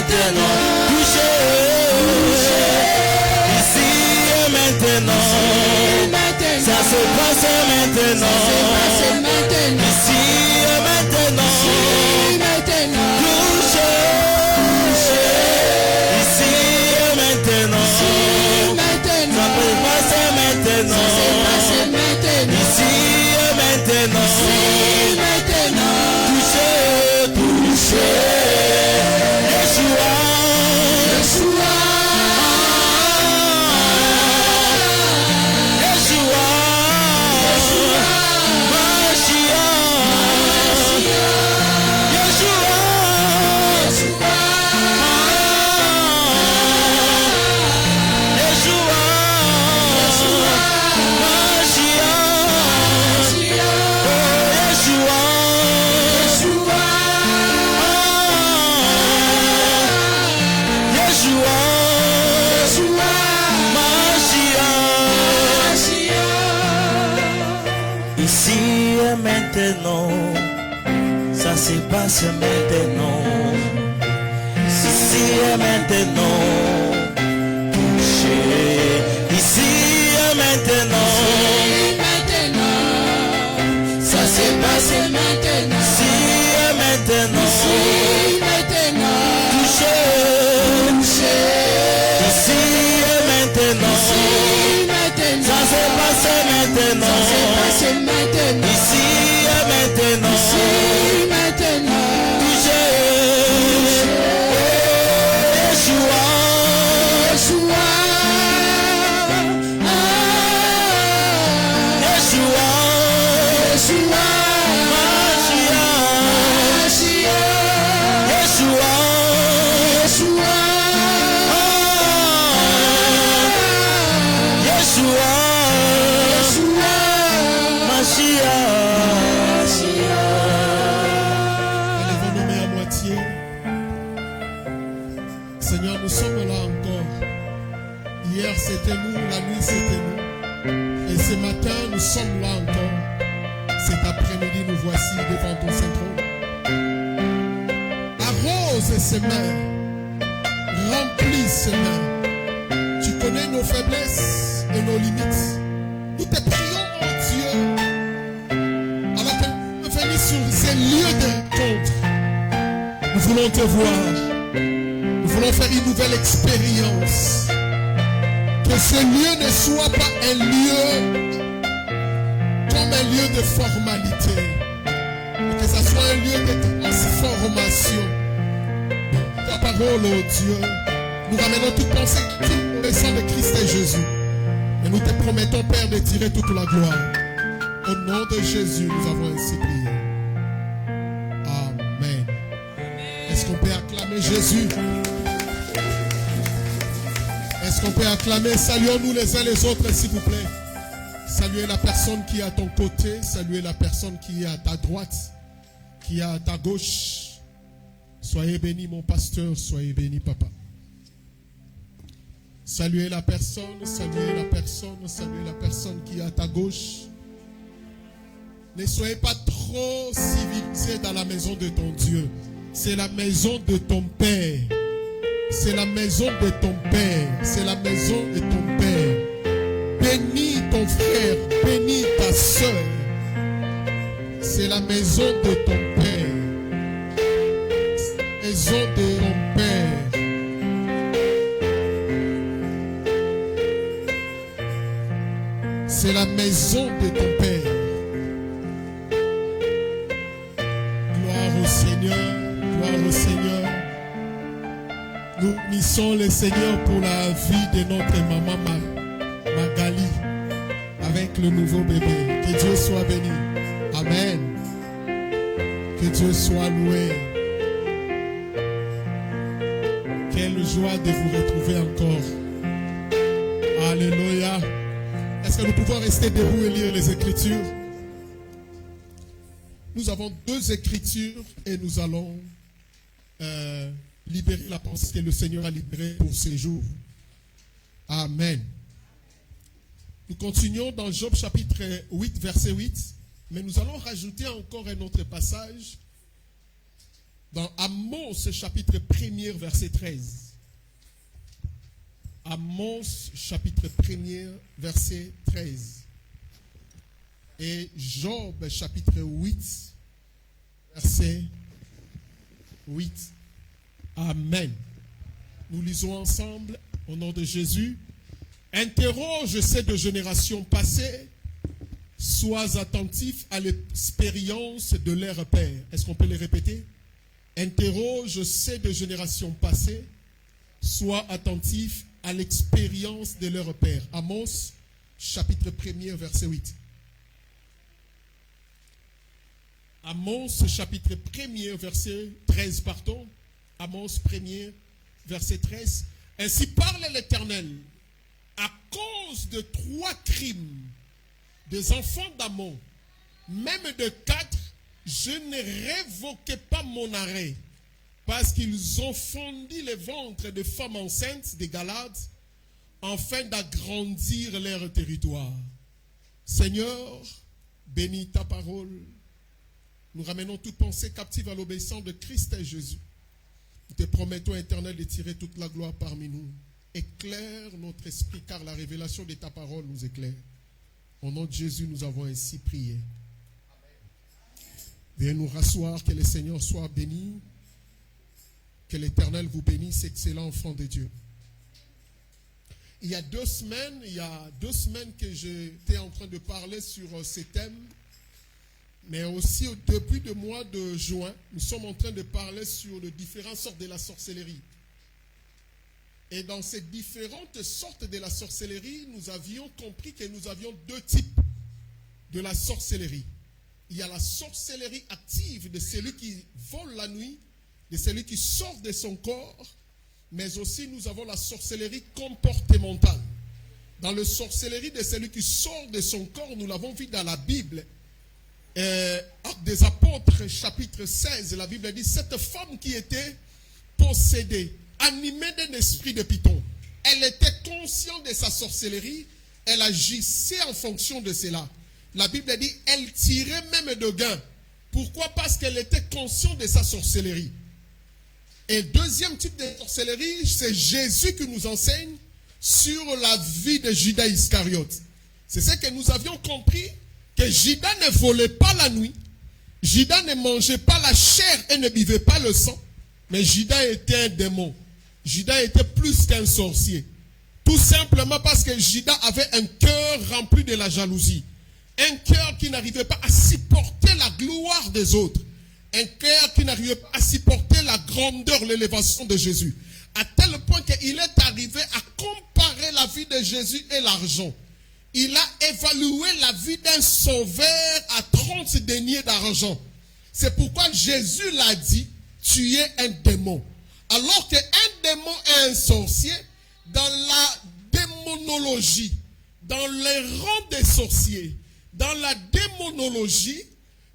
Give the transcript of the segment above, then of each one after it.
maintenant. Touché. Ici et maintenant. Ça se passe maintenant. Ici et maintenant. Touché. Ici et maintenant. Ça peut passer maintenant. Ici et maintenant. Touché, touché. Yeshua. Ici et maintenant, ça se passe maintenant. Ici et maintenant, touché. Ici et maintenant, ça se passe maintenant. Ici et maintenant, touché. Ici et maintenant, ça se passe maintenant. Ici et maintenant, touché. Yeshua, Yeshua, Mashiach, Yeshua, Yeshua, Élevons nos mains à moitié. Seigneur, nous sommes là encore. Hier c'était nous, la nuit c'était nous. Et ce matin nous sommes là encore. Cet après-midi nous voici devant ton Saint-Trône. Arrose ces mains. Remplis ces mains. Tu connais nos faiblesses et nos limites. Nous te prions, oh Dieu. Alors que nous venons sur ces lieux de rencontre, nous voulons te voir. Nous voulons faire une nouvelle expérience. Que ce lieu ne soit pas un lieu comme un lieu de formalité. Mais que ce soit un lieu de transformation. Ta parole, oh Dieu, nous ramenons toute pensée qui est le sang de Christ et Jésus. Et nous te promettons, Père, de tirer toute la gloire. Au nom de Jésus, nous avons ainsi prié. Amen. Est-ce qu'on peut acclamer Jésus? Est-ce qu'on peut acclamer? Saluons-nous les uns les autres, s'il vous plaît. Saluez la personne qui est à ton côté. Saluez la personne qui est à ta droite, qui est à ta gauche. Soyez bénis, mon pasteur. Soyez bénis, papa. Saluez la personne, saluez la personne, saluez la personne qui est à ta gauche. Ne soyez pas trop civilisés dans la maison de ton Dieu. C'est la maison de ton Père. C'est la maison de ton Père. C'est la maison de ton Père. Bénis ton frère, bénis ta soeur. C'est la maison de ton Père. Maison de ton Père. C'est la maison de ton Père. Gloire au Seigneur, gloire au Seigneur. Nous bénissons le Seigneur pour la vie de notre maman Magali avec le nouveau bébé. Que Dieu soit béni. Amen. Que Dieu soit loué. Quelle joie de vous retrouver encore. Alléluia. Est-ce que nous pouvons rester debout et lire les Écritures? Nous avons 2 Écritures et nous allons libérer la pensée que le Seigneur a libérée pour ces jours. Amen. Nous continuons dans Job chapitre 8, verset 8, mais nous allons rajouter encore un autre passage Dans Amos chapitre 1er, verset 13. Amos chapitre 1er, verset 13. Et Job chapitre 8, verset 8. Amen. Nous lisons ensemble au nom de Jésus. Interroge ces générations passées, sois attentif à l'expérience de leurs pères. Est-ce qu'on peut les répéter? Interroge ces générations passées, sois attentif à l'expérience de leurs pères. Amos chapitre 1er, verset 8. Amos chapitre 1er, verset 13, pardon. Amos 1er, verset 13. Ainsi parle l'Éternel, à cause de 3 crimes des enfants d'Amon, même de 4, je ne révoquai pas mon arrêt, parce qu'ils ont fondu les ventres de femmes enceintes des Galades, afin d'agrandir leur territoire. Seigneur, bénis ta parole. Nous ramenons toute pensée captive à l'obéissance de Christ et Jésus. Nous te promettons, Éternel, de tirer toute la gloire parmi nous. Éclaire notre esprit, car la révélation de ta parole nous éclaire. Au nom de Jésus, nous avons ainsi prié. Veuillez nous rasseoir, que le Seigneur soit béni. Que l'Éternel vous bénisse, excellent enfant de Dieu. Il y a 2 semaines que j'étais en train de parler sur ces thèmes. Mais aussi depuis le mois de juin, nous sommes en train de parler sur les différentes sortes de la sorcellerie. Et dans ces différentes sortes de la sorcellerie, nous avions compris que nous avions 2 types de la sorcellerie. Il y a la sorcellerie active de celui qui vole la nuit, de celui qui sort de son corps, mais aussi nous avons la sorcellerie comportementale. Dans la sorcellerie de celui qui sort de son corps, nous l'avons vu dans la Bible. Actes des Apôtres, chapitre 16, la Bible dit, cette femme qui était possédée, animée d'un esprit de python, elle était consciente de sa sorcellerie, elle agissait en fonction de cela. La Bible dit, elle tirait même de gain. Pourquoi? Parce qu'elle était consciente de sa sorcellerie. Et deuxième type de sorcellerie, c'est Jésus qui nous enseigne sur la vie de Judas Iscariote. C'est ce que nous avions compris, que Judas ne volait pas la nuit, Judas ne mangeait pas la chair et ne buvait pas le sang, mais Judas était un démon. Judas était plus qu'un sorcier. Tout simplement parce que Judas avait un cœur rempli de la jalousie. Un cœur qui n'arrivait pas à supporter la gloire des autres. Un cœur qui n'arrivait pas à supporter la grandeur, l'élévation de Jésus. À tel point qu'il est arrivé à comparer la vie de Jésus et l'argent. Il a évalué la vie d'un sauveur à 30 deniers d'argent. C'est pourquoi Jésus l'a dit, tu es un démon. Alors qu'un démon est un sorcier, dans la démonologie, dans les rangs des sorciers, dans la démonologie,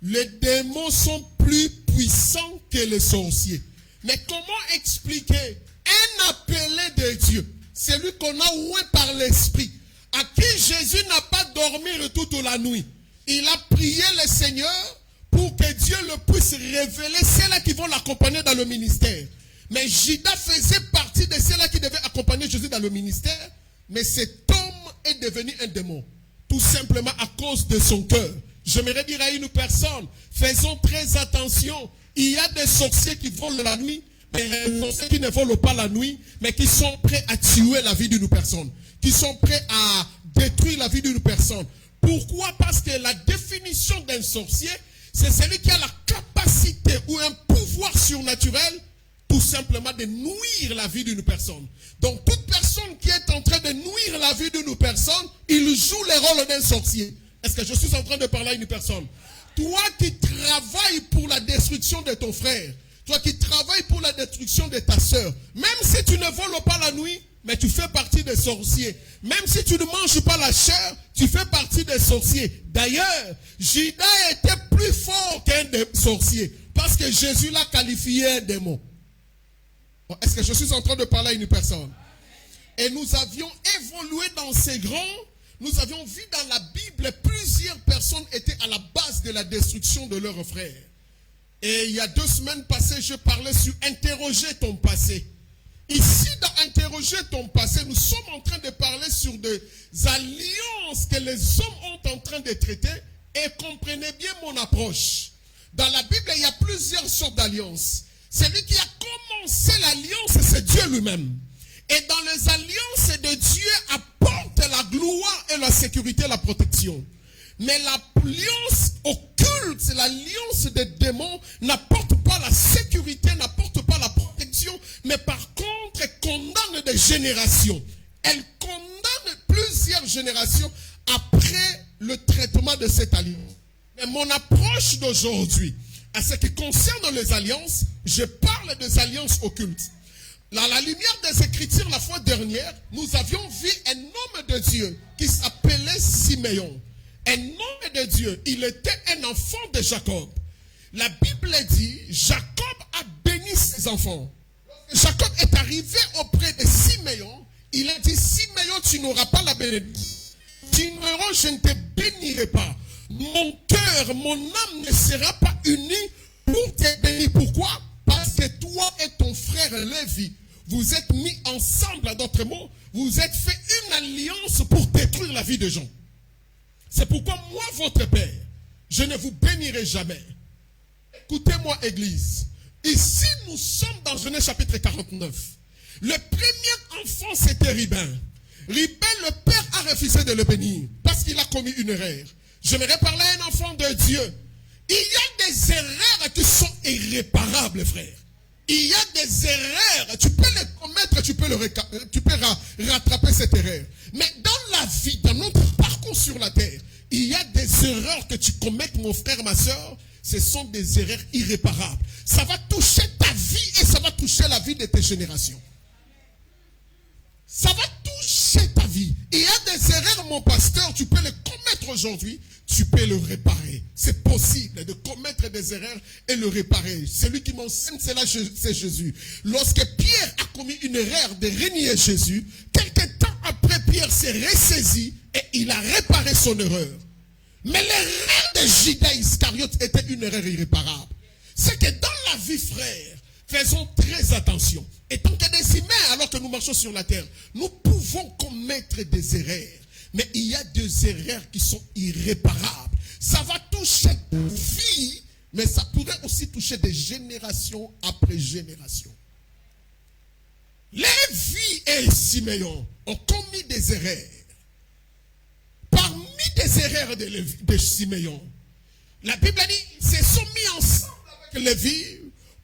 les démons sont plus puissants que les sorciers. Mais comment expliquer un appelé de Dieu, celui qu'on a oint par l'esprit, à qui Jésus n'a pas dormi toute la nuit? Il a prié le Seigneur pour que Dieu le puisse révéler ceux-là qui vont l'accompagner dans le ministère. Mais Judas faisait partie de ceux-là qui devaient accompagner Jésus dans le ministère. Mais cet homme est devenu un démon. Tout simplement à cause de son cœur. J'aimerais dire à une personne, faisons très attention. Il y a des sorciers qui volent la nuit, mais des sorciers qui ne volent pas la nuit, mais qui sont prêts à tuer la vie d'une personne. Qui sont prêts à détruire la vie d'une personne. Pourquoi? Parce que la définition d'un sorcier, c'est celui qui a la capacité ou un pouvoir surnaturel, tout simplement de nuire la vie d'une personne. Donc toute personne qui est en train de nuire la vie d'une personne, il joue le rôle d'un sorcier. Est-ce que je suis en train de parler à une personne? Toi qui travailles pour la destruction de ton frère, toi qui travailles pour la destruction de ta soeur, même si tu ne voles pas la nuit, mais tu fais partie des sorciers. Même si tu ne manges pas la chair, tu fais partie des sorciers. D'ailleurs, Judas était plus fort qu'un sorcier, parce que Jésus l'a qualifié un démon. Est-ce que je suis en train de parler à une personne? Et nous avions évolué dans ces grands. Nous avions vu dans la Bible, plusieurs personnes étaient à la base de la destruction de leurs frères. Et il y a 2 semaines passées, je parlais sur interroger ton passé. Ici, dans interroger ton passé, nous sommes en train de parler sur des alliances que les hommes ont en train de traiter. Et comprenez bien mon approche. Dans la Bible, il y a plusieurs sortes d'alliances. Celui qui a commencé l'alliance, c'est Dieu lui-même. Et dans les alliances de Dieu apporte la gloire et la sécurité, la protection. Mais l'alliance occulte, l'alliance des démons n'apporte pas la sécurité, n'apporte pas la protection, mais par contre, elle condamne des générations. Elle condamne plusieurs générations après le traitement de cette alliance. Mais mon approche d'aujourd'hui, à ce qui concerne les alliances, je parle des alliances occultes. Dans la lumière des Écritures, la fois dernière, nous avions vu un homme de Dieu qui s'appelait Siméon. Un homme de Dieu, il était un enfant de Jacob. La Bible dit, Jacob a béni ses enfants. Jacob est arrivé auprès de Siméon. Il a dit, Siméon, tu n'auras pas la bénédiction. Siméon, je ne te bénirai pas. Mon cœur, mon âme ne sera pas unie pour te bénir. Pourquoi? Parce que toi et ton frère Lévi, vous êtes mis ensemble, à d'autres mots, vous êtes fait une alliance pour détruire la vie de gens. C'est pourquoi moi, votre père, je ne vous bénirai jamais. Écoutez-moi, Église. Ici, nous sommes dans Genèse chapitre 49. Le premier enfant, c'était Ribin. Ribin, le père a refusé de le bénir parce qu'il a commis une erreur. J'aimerais parler à un enfant de Dieu. Il y a des erreurs qui sont irréparables, frère. Il y a des erreurs. Tu peux les commettre, tu peux rattraper cette erreur. Mais dans la vie, dans notre parcours sur la terre, il y a des erreurs que tu commets, mon frère, ma soeur. Ce sont des erreurs irréparables. Ça va toucher ta vie et ça va toucher la vie de tes générations. Ça va toucher ta vie. Il y a des erreurs, mon pasteur, tu peux les commettre aujourd'hui, tu peux le réparer. C'est possible de commettre des erreurs et le réparer. Celui qui m'enseigne cela, c'est Jésus. Lorsque Pierre a commis une erreur de renier Jésus, quelques temps après, Pierre s'est ressaisi et il a réparé son erreur. Mais l'erreur de Judas Iscariote était une erreur irréparable. C'est que dans la vie, frère, faisons très attention. Et tant que des humains, alors que nous marchons sur la terre, nous pouvons commettre des erreurs. Mais il y a des erreurs qui sont irréparables. Ça va toucher ta vie, mais ça pourrait aussi toucher des générations après générations. Lévi et Siméon ont commis des erreurs. Parmi des erreurs de Siméon, la Bible dit, ils se sont mis ensemble avec Lévi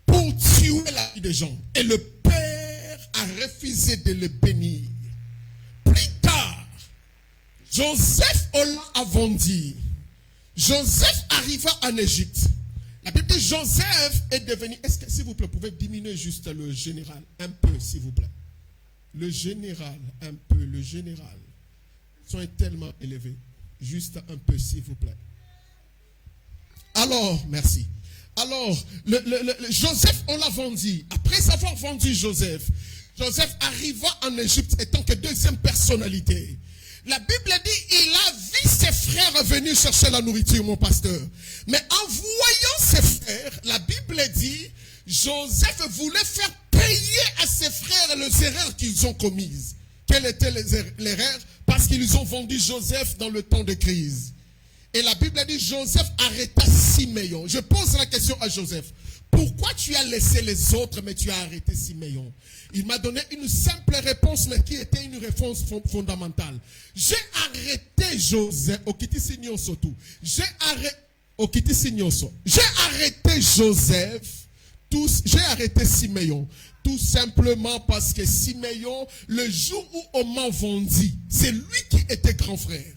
pour tuer la vie des gens. Et le père a refusé de le bénir. Plus tard, Joseph l'a vendu. Joseph arriva en Égypte. La Bible dit Joseph est devenu... Est-ce que, s'il vous plaît, vous pouvez diminuer juste le général un peu, s'il vous plaît. Le général, un peu, le général. Le son est tellement élevé. Juste un peu, s'il vous plaît. Alors, merci. Alors, Joseph, on l'a vendu. Après avoir vendu Joseph, Joseph arriva en Égypte étant que deuxième personnalité. La Bible dit, il a vu ses frères venir chercher la nourriture, mon pasteur. Mais en voyant ses frères, la Bible dit, Joseph voulait faire payer à ses frères les erreurs qu'ils ont commises. Quelles étaient les erreurs? Parce qu'ils ont vendu Joseph dans le temps de crise. Et la Bible dit, Joseph arrêta Siméon. Je pose la question à Joseph. Pourquoi tu as laissé les autres, mais tu as arrêté Siméon? Il m'a donné une simple réponse, mais qui était une réponse fondamentale. J'ai arrêté Joseph. J'ai arrêté Joseph. J'ai arrêté Siméon. Tout simplement parce que Siméon, le jour où on m'a vendu, c'est lui qui était grand frère.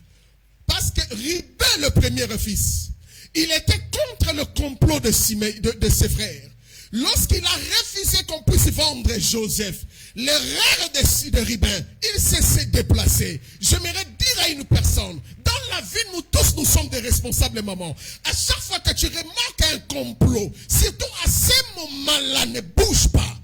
Parce que Ribin, le premier fils, il était contre le complot de ses frères. Lorsqu'il a refusé qu'on puisse vendre Joseph, l'erreur de Ribin, il s'est déplacé. J'aimerais dire à une personne, dans la vie, nous tous, nous sommes des responsables, maman. À chaque fois que tu remarques un complot, surtout à ce moment-là, ne bouge pas.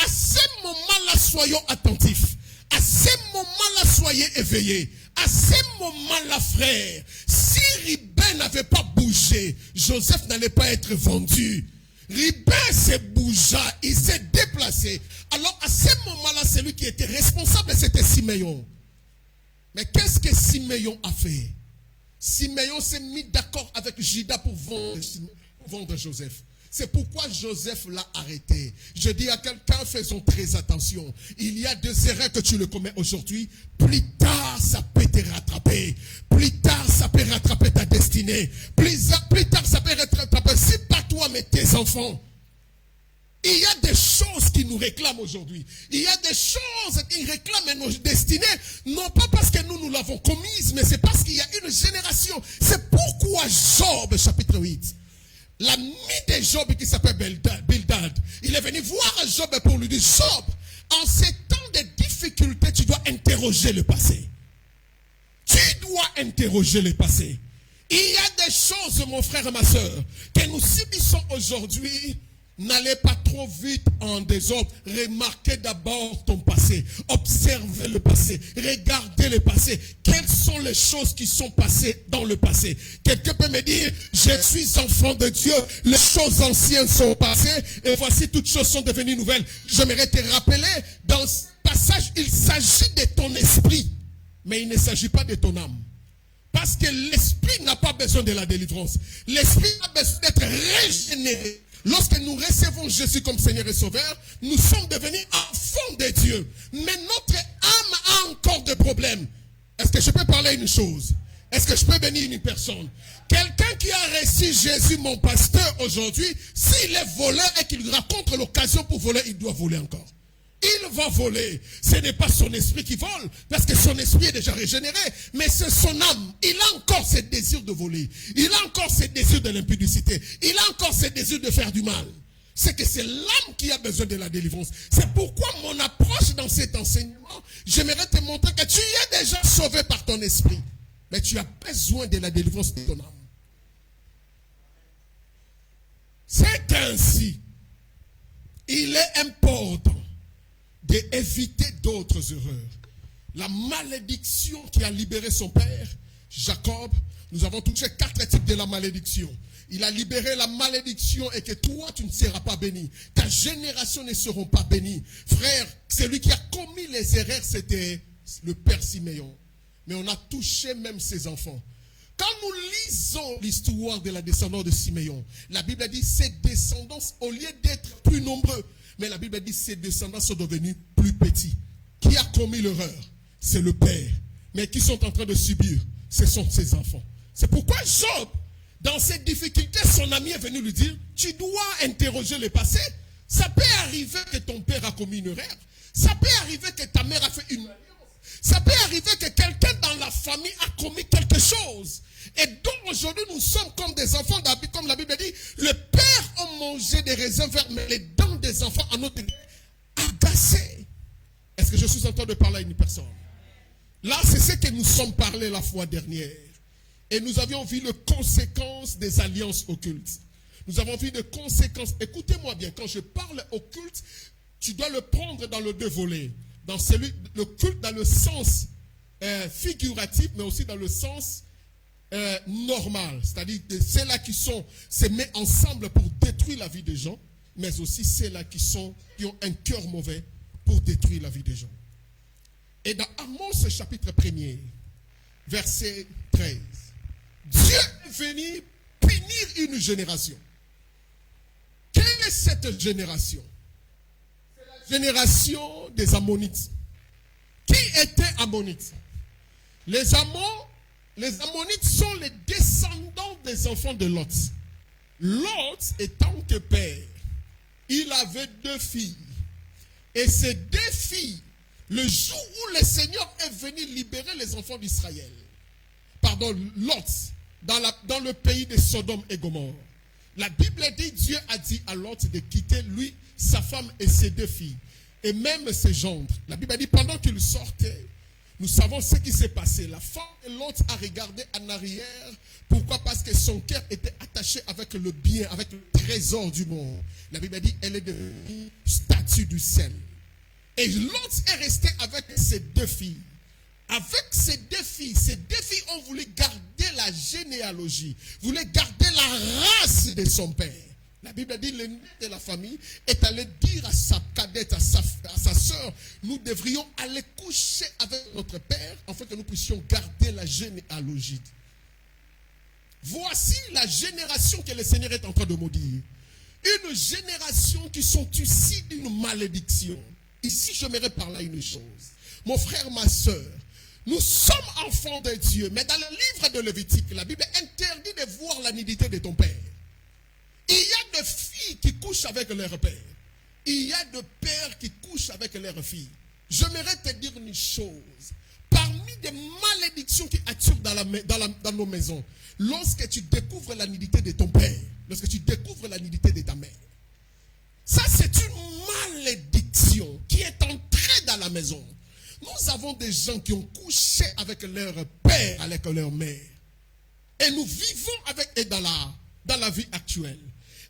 À ce moment-là, soyons attentifs. À ce moment-là, soyez éveillés. À ce moment-là, frère, si Ribin n'avait pas bougé, Joseph n'allait pas être vendu. Ribin s'est bougé, il s'est déplacé. Alors à ce moment-là, celui qui était responsable, c'était Siméon. Mais qu'est-ce que Siméon a fait? Siméon s'est mis d'accord avec Judas pour vendre Joseph. C'est pourquoi Joseph l'a arrêté. Je dis à quelqu'un, faisons très attention. Il y a des erreurs que tu le commets aujourd'hui. Plus tard, ça peut te rattraper. Plus tard, ça peut rattraper ta destinée. Plus tard, ça peut rattraper, si pas toi, mais tes enfants. Il y a des choses qui nous réclament aujourd'hui. Il y a des choses qui réclament nos destinées. Non pas parce que nous l'avons commise, mais c'est parce qu'il y a une génération. C'est pourquoi Job, chapitre 8. L'ami de Job qui s'appelle Bildad, il est venu voir Job pour lui dire, Job, en ces temps de difficultés, tu dois interroger le passé. Tu dois interroger le passé. Il y a des choses, mon frère et ma soeur, que nous subissons aujourd'hui. N'allez pas trop vite en désordre. Remarquez d'abord ton passé. Observez le passé. Regardez le passé. Quelles sont les choses qui sont passées dans le passé? Quelqu'un peut me dire, je suis enfant de Dieu. Les choses anciennes sont passées. Et voici toutes choses sont devenues nouvelles. J'aimerais te rappeler, dans ce passage, il s'agit de ton esprit. Mais il ne s'agit pas de ton âme. Parce que l'esprit n'a pas besoin de la délivrance. L'esprit a besoin d'être régénéré. Lorsque nous recevons Jésus comme Seigneur et Sauveur, nous sommes devenus enfants de Dieu. Mais notre âme a encore des problèmes. Est-ce que je peux parler une chose? Est-ce que je peux bénir une personne? Quelqu'un qui a reçu Jésus, mon pasteur, aujourd'hui, s'il est voleur et qu'il raconte l'occasion pour voler, il doit voler encore. Il va voler. Ce n'est pas son esprit qui vole, parce que son esprit est déjà régénéré, mais c'est son âme. Il a encore ce désir de voler. Il a encore ce désir de l'impudicité. Il a encore ce désir de faire du mal. C'est que c'est l'âme qui a besoin de la délivrance. C'est pourquoi mon approche dans cet enseignement, j'aimerais te montrer que tu es déjà sauvé par ton esprit, mais tu as besoin de la délivrance de ton âme. C'est ainsi, il est important d'éviter d'autres erreurs. La malédiction qui a libéré son père, Jacob, nous avons touché 4 types de la malédiction. Il a libéré la malédiction et que toi, tu ne seras pas béni. Ta génération ne sera pas bénie. Frère, celui qui a commis les erreurs, c'était le père Siméon. Mais on a touché même ses enfants. Quand nous lisons l'histoire de la descendance de Siméon, la Bible a dit ses descendants, au lieu d'être plus nombreux, mais la Bible dit que ses descendants sont devenus plus petits. Qui a commis l'erreur? C'est le père. Mais qui sont en train de subir? Ce sont ses enfants. C'est pourquoi Job, dans ses difficultés, son ami est venu lui dire, tu dois interroger le passé. Ça peut arriver que ton père a commis une erreur. Ça peut arriver que ta mère a fait une alliance. Ça peut arriver que quelqu'un dans la famille a commis quelque chose. Et donc aujourd'hui nous sommes comme des enfants, comme la Bible dit, le père a mangé des raisins verts, mais les dents des enfants en ont été agacées. Est-ce que je suis en train de parler à une personne? Là, c'est ce que nous sommes parlé la fois dernière. Et nous avions vu les conséquences des alliances occultes. Nous avons vu des conséquences. Écoutez-moi bien, quand je parle occulte, tu dois le prendre dans le deux volets. Dans le culte dans le sens figuratif, mais aussi dans le sens normal. C'est-à-dire que ceux-là qui se mettent ensemble pour détruire la vie des gens, mais aussi ceux-là qui ont un cœur mauvais pour détruire la vie des gens. Et dans Amos chapitre 1er, verset 13, Dieu est venu punir une génération. Quelle est cette génération? Génération des Ammonites. Qui étaient Ammonites? Les Ammonites sont les descendants des enfants de Lot. Lot étant que père, il avait 2 filles. Et ces 2 filles, le jour où le Seigneur est venu libérer les enfants d'Israël, Lot, dans le pays de Sodome et Gomorrhe, la Bible dit, Dieu a dit à Lot de quitter lui, sa femme et ses 2 filles, et même ses gendres. La Bible dit, pendant qu'il sortait, nous savons ce qui s'est passé. La femme de Lot a regardé en arrière. Pourquoi? Parce que son cœur était attaché avec le bien, avec le trésor du monde. La Bible dit, elle est devenue statue du sel. Et Lot est resté avec ses 2 filles. avec ces défis ont voulu garder la généalogie, voulaient garder la race de son père. La Bible dit, l'aîné de la famille est allé dire à sa cadette, à sa soeur, nous devrions aller coucher avec notre père, afin que nous puissions garder la généalogie. Voici la génération que le Seigneur est en train de maudire. Une génération qui sont issues d'une malédiction. Ici, j'aimerais parler une chose. Mon frère, ma soeur, nous sommes enfants de Dieu, mais dans le livre de Lévitique, la Bible interdit de voir la nudité de ton père. Il y a des filles qui couchent avec leur père. Il y a des pères qui couchent avec leurs filles. J'aimerais te dire une chose. Parmi des malédictions qui attirent dans nos maisons, lorsque tu découvres la nudité de ton père, lorsque tu découvres la nudité de ta mère, ça c'est une malédiction qui est entrée dans la maison. Nous avons des gens qui ont couché avec leur père, avec leur mère. Et nous vivons avec eux dans la vie actuelle.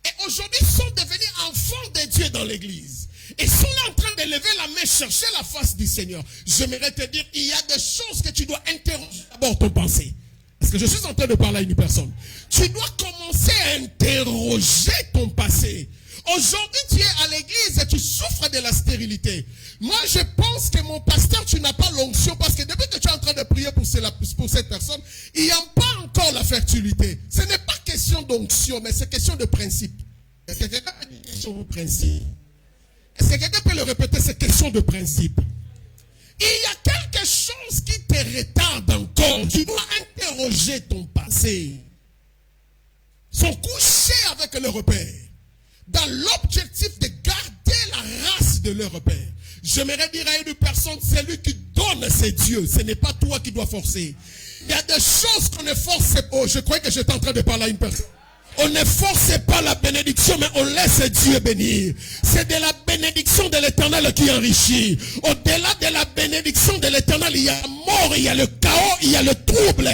Et aujourd'hui, ils sont devenus enfants de Dieu dans l'église. Et sont en train de lever la main, chercher la face du Seigneur. J'aimerais te dire, il y a des choses que tu dois interroger d'abord ton pensée. Parce que je suis en train de parler à une personne. Tu dois commencer à interroger ton passé. Aujourd'hui, tu es à l'église et tu souffres de la stérilité. Moi, je pense que mon pasteur, tu n'as pas l'onction parce que depuis que tu es en train de prier pour cette personne, il n'y a pas encore la fertilité. Ce n'est pas question d'onction, mais c'est question de principe. Est-ce que quelqu'un a une question de principe? Est-ce que quelqu'un peut le répéter? C'est question de principe. Il y a quelque chose qui te retarde encore. Tu dois interroger ton passé. Ils sont couchés avec leur père, dans l'objectif de garder la race de leur père. J'aimerais dire à une personne, c'est lui qui donne, c'est Dieu. Ce n'est pas toi qui dois forcer. Il y a des choses qu'on ne force pas. Oh, je croyais que j'étais en train de parler à une personne. On ne force pas la bénédiction, mais on laisse Dieu bénir. C'est de la bénédiction de l'Éternel qui enrichit. Au-delà de la bénédiction de l'Éternel, il y a la mort, il y a le chaos, il y a le trouble.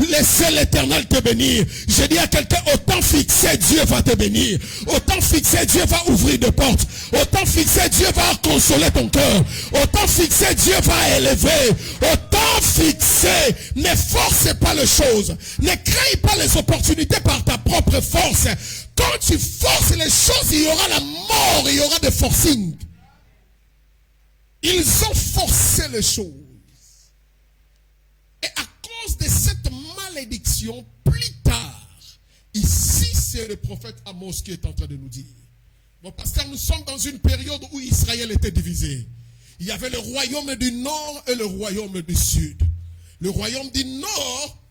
Laissez l'Éternel te bénir. Je dis à quelqu'un, autant fixé, Dieu va te bénir. Autant fixé, Dieu va ouvrir des portes. Autant fixé, Dieu va consoler ton cœur. Autant fixé, Dieu va élever. Autant fixé, ne force pas les choses. Ne crée pas les opportunités par ta propre force. Quand tu forces les choses, il y aura la mort, il y aura des forcing. Ils ont forcé les choses. Et à cause de cette malédiction, plus tard, ici c'est le prophète Amos qui est en train de nous dire. Bon, pasteur, nous sommes dans une période où Israël était divisé. Il y avait le royaume du nord et le royaume du sud. Le royaume du nord,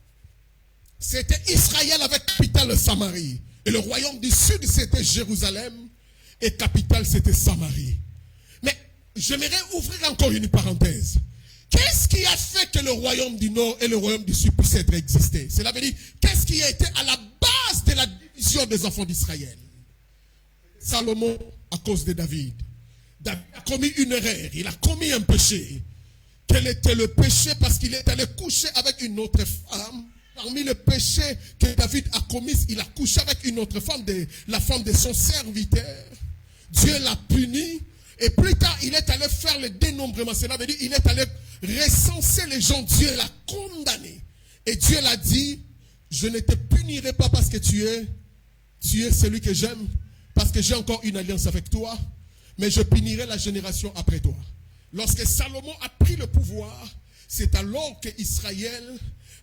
c'était Israël avec capitale Samarie. Et le royaume du sud, c'était Jérusalem. Et capitale, c'était Samarie. Mais j'aimerais ouvrir encore une parenthèse. Qu'est-ce qui a fait que le royaume du nord et le royaume du sud puissent être exister? Cela veut dire, qu'est-ce qui a été à la base de la division des enfants d'Israël? Salomon, à cause de David. David a commis une erreur. Il a commis un péché. Quel était le péché? Parce qu'il est allé coucher avec une autre femme. Parmi les péchés que David a commis, il a couché avec une autre femme, la femme de son serviteur. Dieu l'a puni. Et plus tard, il est allé faire le dénombrement. Cela veut dire qu'il est allé recenser les gens. Dieu l'a condamné. Et Dieu l'a dit, je ne te punirai pas parce que tu es celui que j'aime, parce que j'ai encore une alliance avec toi, mais je punirai la génération après toi. Lorsque Salomon a pris le pouvoir, c'est alors que Israël,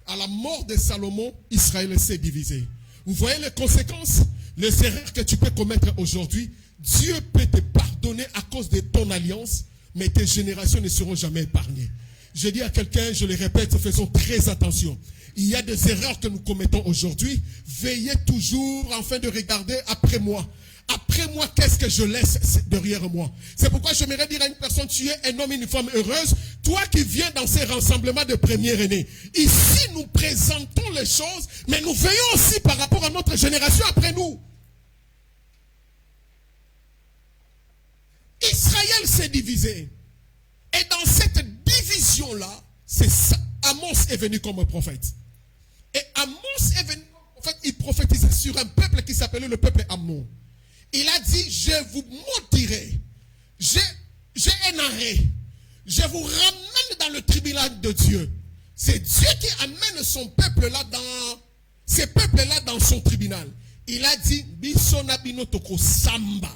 à la mort de Salomon, Israël s'est divisé. Vous voyez les conséquences? Les erreurs que tu peux commettre aujourd'hui, Dieu peut te pardonner à cause de ton alliance, mais tes générations ne seront jamais épargnées. Je dis à quelqu'un, je le répète, faisons très attention. Il y a des erreurs que nous commettons aujourd'hui. Veillez toujours afin de regarder après moi. Après moi, qu'est-ce que je laisse derrière moi? C'est pourquoi j'aimerais dire à une personne, tu es un homme et une femme heureuse. Toi qui viens dans ces rassemblements de première-année. Ici, nous présentons les choses, mais nous veillons aussi par rapport à notre génération après nous. Israël s'est divisé. Et dans cette division-là, Amos est venu comme prophète. Et Amos est venu comme prophète, il prophétisait sur un peuple qui s'appelait le peuple Ammon. Il a dit, je vous maudirai, j'ai un arrêt, je vous ramène dans le tribunal de Dieu. C'est Dieu qui amène son peuple là ces peuples-là dans son tribunal. Il a dit, Bisona binotoko samba.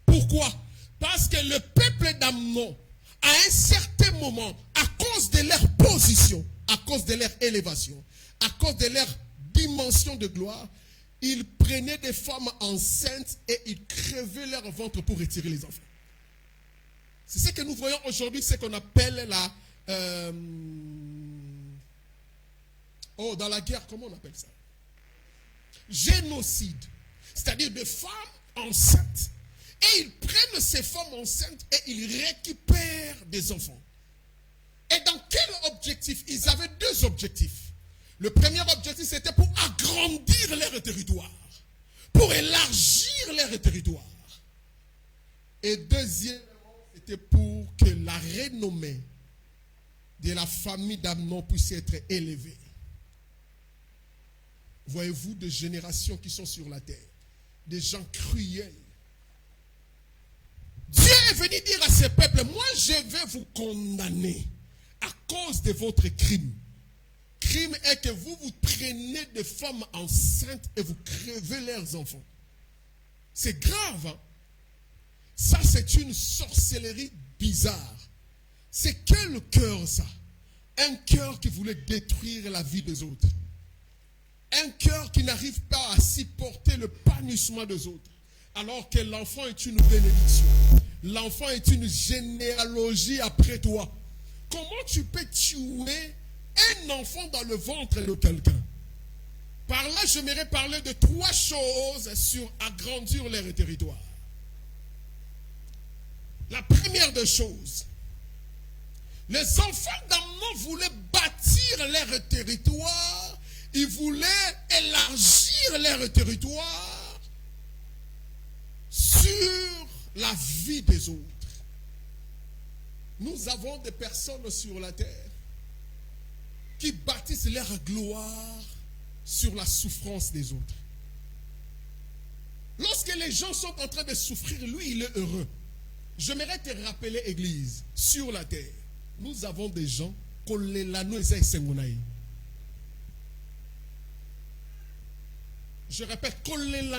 Pourquoi? Parce que le peuple d'Amnon, à un certain moment, à cause de leur position, à cause de leur élévation, à cause de leur dimension de gloire, ils prenaient des femmes enceintes et ils crevaient leur ventre pour retirer les enfants. C'est ce que nous voyons aujourd'hui, ce qu'on appelle dans la guerre, comment on appelle ça? Génocide. C'est-à-dire des femmes enceintes. Et ils prennent ces femmes enceintes et ils récupèrent des enfants. Et dans quel objectif? Ils avaient deux objectifs. Le premier objectif, c'était pour agrandir leur territoire. Pour élargir leur territoire. Et deuxièmement, c'était pour que la renommée de la famille d'Amnon puisse être élevée. Voyez-vous des générations qui sont sur la terre. Des gens cruels. Dieu est venu dire à ce peuple, moi je vais vous condamner à cause de votre crime. Crime est que vous prenez des femmes enceintes et vous crevez leurs enfants. C'est grave. Hein? Ça c'est une sorcellerie bizarre. C'est quel cœur ça? Un cœur qui voulait détruire la vie des autres. Un cœur qui n'arrive pas à supporter le punissement des autres. Alors que l'enfant est une bénédiction. L'enfant est une généalogie après toi. Comment tu peux tuer un enfant dans le ventre de quelqu'un? Par là, j'aimerais parler de trois choses sur agrandir leur territoire. La première des choses, les enfants d'Amnon voulaient bâtir leur territoire. Ils voulaient élargir leur territoire sur la vie des autres. Nous avons des personnes sur la terre qui bâtissent leur gloire sur la souffrance des autres. Lorsque les gens sont en train de souffrir, lui, il est heureux. J'aimerais te rappeler, Église, sur la terre, nous avons des gens je répète, nous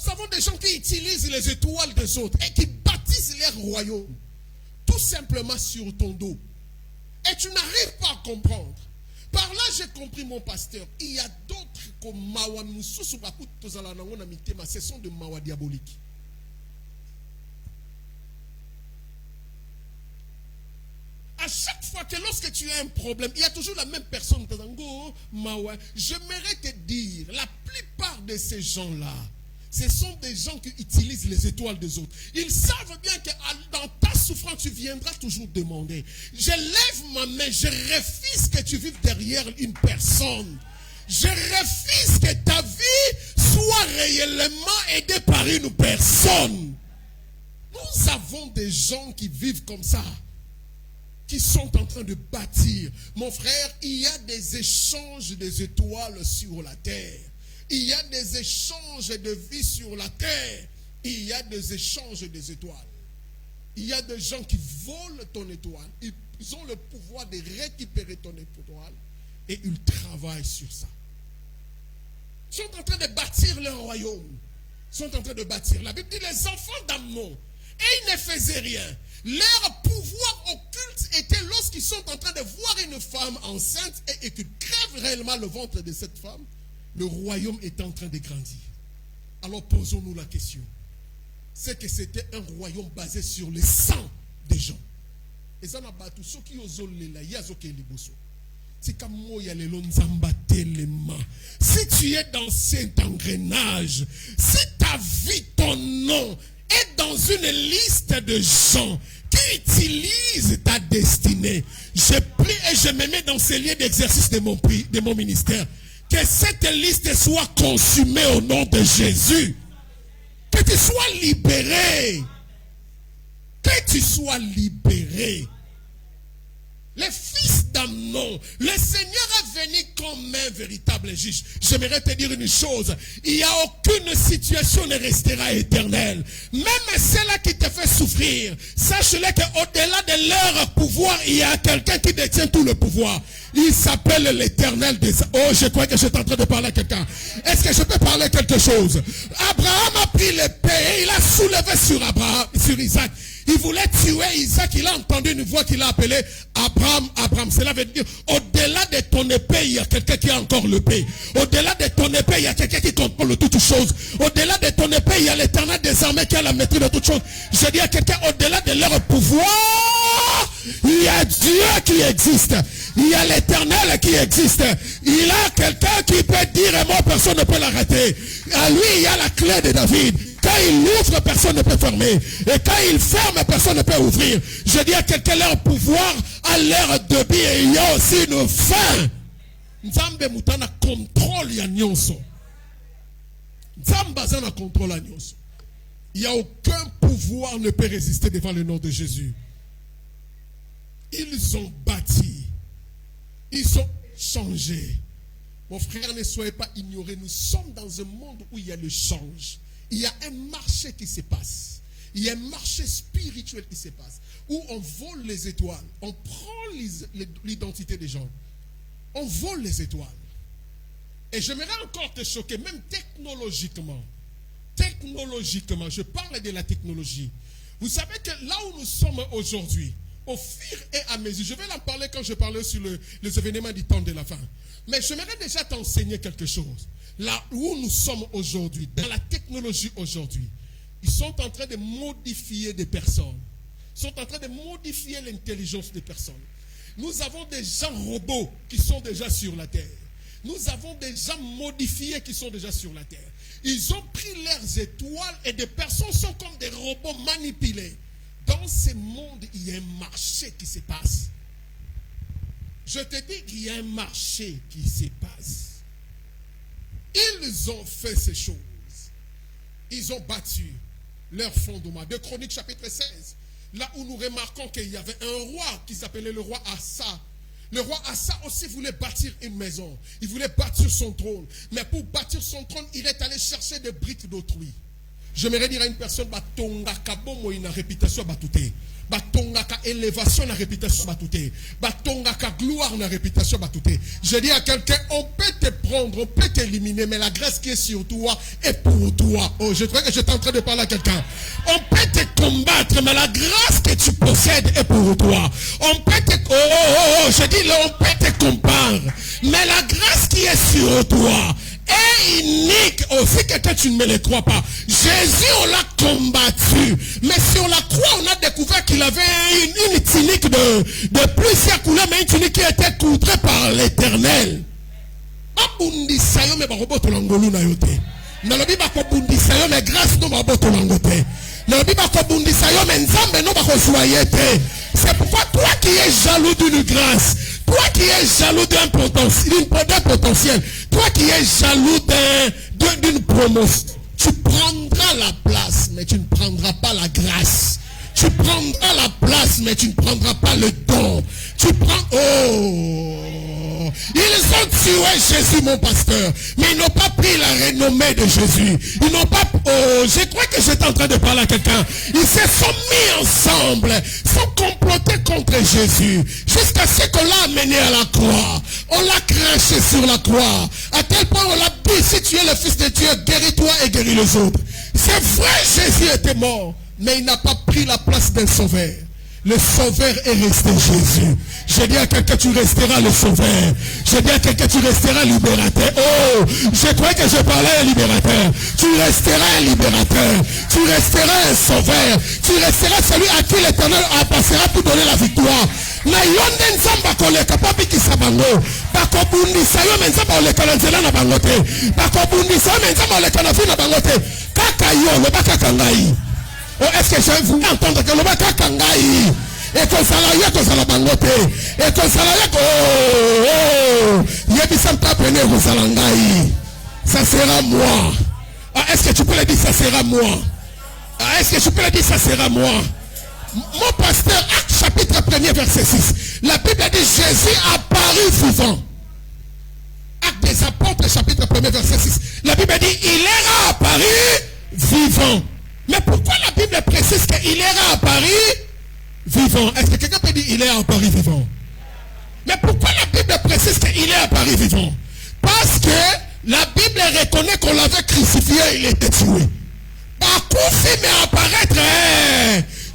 avons des gens qui utilisent les étoiles des autres et qui bâtissent leur royaume tout simplement sur ton dos. Et tu n'arrives pas à comprendre. Par là, j'ai compris, mon pasteur. Il y a d'autres comme Mawa Moussou, ce sont des Mawa diaboliques. À chaque fois que lorsque tu as un problème, il y a toujours la même personne. J'aimerais te dire, la plupart de ces gens-là, ce sont des gens qui utilisent les étoiles des autres. Ils savent bien que dans ta souffrance, tu viendras toujours demander. Je lève ma main, je refuse que tu vives derrière une personne. Je refuse que ta vie soit réellement aidée par une personne. Nous avons des gens qui vivent comme ça, qui sont en train de bâtir. Mon frère, il y a des échanges des étoiles sur la terre. Il y a des échanges de vie sur la terre. Il y a des échanges des étoiles. Il y a des gens qui volent ton étoile. Ils ont le pouvoir de récupérer ton étoile. Et ils travaillent sur ça. Ils sont en train de bâtir leur royaume. Ils sont en train de bâtir. La Bible dit les enfants d'Amnon. Et ils ne faisaient rien. Leur pouvoir occulte était lorsqu'ils sont en train de voir une femme enceinte et qu'ils crèvent réellement le ventre de cette femme. Le royaume est en train de grandir. Alors posons-nous la question. C'est que c'était un royaume basé sur le sang des gens. Et ça n'a pas tout ce qui est si tu es dans cet engrenage, si ta vie, ton nom est dans une liste de gens qui utilisent ta destinée, je prie et je me mets dans ces lieux d'exercice de mon ministère. Que cette liste soit consumée au nom de Jésus. Que tu sois libéré. Que tu sois libéré. Les fils Adam, non. Le Seigneur est venu comme un véritable juge. J'aimerais te dire une chose. Il n'y a aucune situation ne restera éternelle. Même celle-là qui te fait souffrir, sache-le qu'au-delà de leur pouvoir, il y a quelqu'un qui détient tout le pouvoir. Il s'appelle l'Éternel des... Oh, je crois que je suis en train de parler à quelqu'un. Est-ce que je peux parler quelque chose? Abraham a pris l'épée et il a soulevé sur Isaac. Il voulait tuer Isaac. Il a entendu une voix qui l'a appelé Abraham, Abraham. Cela veut dire, au-delà de ton épée, il y a quelqu'un qui a encore l'épée. Au-delà de ton épée, il y a quelqu'un qui contrôle toutes choses. Au-delà de ton épée, il y a l'Éternel des armées qui a la maîtrise de toutes choses. Je dis à quelqu'un, au-delà de leur pouvoir, il y a Dieu qui existe. Il y a l'Éternel qui existe. Il a quelqu'un qui peut dire, et moi, personne ne peut l'arrêter. À lui, il y a la clé de David. Quand il ouvre, personne ne peut fermer. Et quand il ferme, personne ne peut ouvrir. Je dis à quelqu'un, leur pouvoir a l'air de bien. Et il y a aussi une fin. Nzambe mutana contrôle ya nyonso. Nzambe zana contrôle ya nyonso. Il n'y a aucun pouvoir ne peut résister devant le nom de Jésus. Ils ont bâti. Ils ont changé. Mon frère, ne soyez pas ignorés. Nous sommes dans un monde où il y a le change. Il y a un marché qui se passe. Il y a un marché spirituel qui se passe. Où on vole les étoiles. On prend l'identité des gens. On vole les étoiles. Et j'aimerais encore te choquer, même technologiquement. Technologiquement, je parle de la technologie. Vous savez que là où nous sommes aujourd'hui, au fur et à mesure, je vais en parler quand je parlais sur les événements du temps de la fin. Mais j'aimerais déjà t'enseigner quelque chose. Là où nous sommes aujourd'hui, dans la technologie aujourd'hui, ils sont en train de modifier des personnes. Ils sont en train de modifier l'intelligence des personnes. Nous avons des gens robots qui sont déjà sur la terre. Nous avons des gens modifiés qui sont déjà sur la terre. Ils ont pris leurs étoiles et des personnes sont comme des robots manipulés. Dans ce monde, il y a un marché qui se passe. Je te dis qu'il y a un marché qui se passe. Ils ont fait ces choses. Ils ont battu leur fondement. De Chroniques chapitre 16. Là où nous remarquons qu'il y avait un roi qui s'appelait le roi Asa. Le roi Asa aussi voulait bâtir une maison. Il voulait bâtir son trône. Mais pour bâtir son trône, il est allé chercher des briques d'autrui. J'aimerais dire à une personne, batongaka bomo ina réputation batouté. Batongaka élévation na réputation batouté. Batongaka gloire na réputation batouté. Je dis à quelqu'un, on peut te prendre, on peut t'éliminer, mais la grâce qui est sur toi est pour toi. Oh, je crois que j'étais en train de parler à quelqu'un. On peut te combattre, mais la grâce que tu possèdes est pour toi. On peut te, je dis là, on peut te combattre, mais la grâce qui est sur toi est unique aussi que toi tu ne me le crois pas. Jésus, on l'a combattu, mais sur la croix on a découvert qu'il avait une tunique de plusieurs couleurs, mais une tunique qui était coudrée par l'Éternel. C'est pourquoi toi qui es jaloux d'une grâce, toi qui es jaloux d'un potentiel, toi qui es jaloux d'une promotion, tu prendras la place, mais tu ne prendras pas la grâce. Tu prendras la place, mais tu ne prendras pas le don. Tu prends... Oh! Ils ont tué Jésus, mon pasteur. Mais ils n'ont pas pris la renommée de Jésus. Ils n'ont pas... Oh! Je crois que j'étais en train de parler à quelqu'un. Ils se sont mis ensemble. Sont complotés contre Jésus. Jusqu'à ce qu'on l'a amené à la croix. On l'a craché sur la croix. À tel point on l'a dit, si tu es le Fils de Dieu, guéris-toi et guéris les autres. C'est vrai, Jésus était mort. Mais il n'a pas pris la place d'un sauveur. Le sauveur est resté Jésus. Je dis à quelqu'un, tu resteras le sauveur. Je dis à quelqu'un, tu resteras libérateur. Oh, je crois que je parlais à un libérateur. Tu resteras un libérateur. Tu resteras un sauveur. Tu resteras celui à qui l'Éternel passera pour donner la victoire. Na yonde nzamba koleka papi kisabango. Bakobundisa yo menzamba oleka na nzela na bangote. Bakobundisa yo menzamba oleka na fina bangote. Kaka yo le bakaka ngai. Oh, est-ce que je voulais entendre que le baka kangai et que ça la yako ça la bangote et que ça la yako yebisam tapene ko salangai. Ça sera moi. Ah, est-ce que tu peux le dire ça sera moi? Ah, est-ce que tu peux le dire ça sera moi? Mon pasteur, Acte chapitre 1er verset 6. La Bible dit Jésus apparut vivant. Actes des apôtres, chapitre 1, verset 6. La Bible dit il est apparu vivant. Mais pourquoi la Bible précise qu'il est apparu vivant? Est-ce que quelqu'un peut dire il est apparu vivant? Mais pourquoi la Bible précise qu'il est apparu vivant? Parce que la Bible reconnaît qu'on l'avait crucifié et il était tué. Par contre, mais apparaître,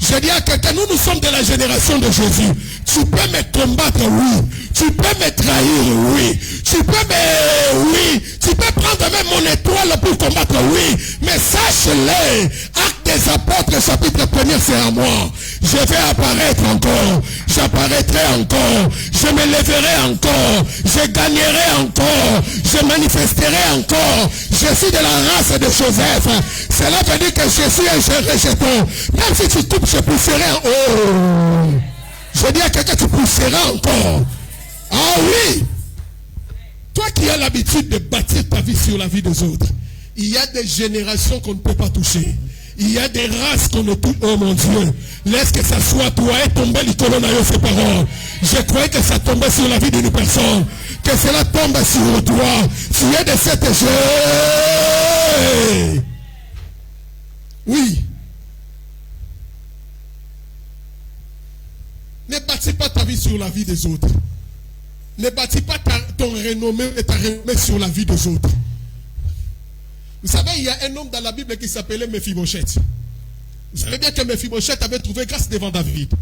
je dis à quelqu'un, nous sommes de la génération de Jésus. Tu peux me combattre, oui. Tu peux me trahir, oui. Tu peux prendre même mon étoile pour combattre, oui. Mais sache-le, Actes des apôtres, chapitre 1er, c'est à moi. Je vais apparaître encore. J'apparaîtrai encore. Je me lèverai encore. Je gagnerai encore. Je manifesterai encore. Je suis de la race de Joseph. Cela veut dire que je suis un rejeton. Même si tu tombes, je pousserai en haut. Je dis à quelqu'un, tu pousseras encore. Ah oui. Toi qui as l'habitude de bâtir ta vie sur la vie des autres, il y a des générations qu'on ne peut pas toucher. Il y a des races qu'on ne touche. Oh mon Dieu. Laisse que ça soit toi et tomber l'icolonaïo ces paroles. Je croyais que ça tombait sur la vie d'une personne. Que cela tombe sur toi. Tu es de cette jeu. Oui. Ne bâtis pas ta vie sur la vie des autres. Ne bâtis pas ton renommée et ta renommée sur la vie des autres. Vous savez, il y a un homme dans la Bible qui s'appelait Mephibosheth. Vous savez bien que Mephibosheth avait trouvé grâce devant David.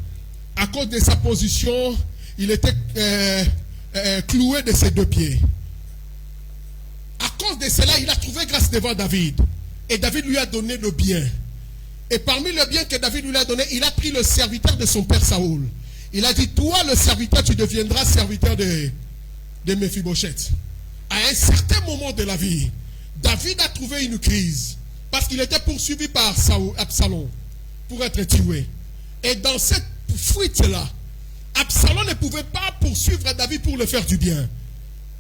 À cause de sa position, il était cloué de ses deux pieds. À cause de cela, il a trouvé grâce devant David. Et David lui a donné le bien. Et parmi le bien que David lui a donné, il a pris le serviteur de son père Saoul. Il a dit, toi le serviteur, tu deviendras serviteur de Mephibosheth. À un certain moment de la vie, David a trouvé une crise. Parce qu'il était poursuivi par Absalom pour être tué. Et dans cette fuite-là, Absalom ne pouvait pas poursuivre David pour le faire du bien.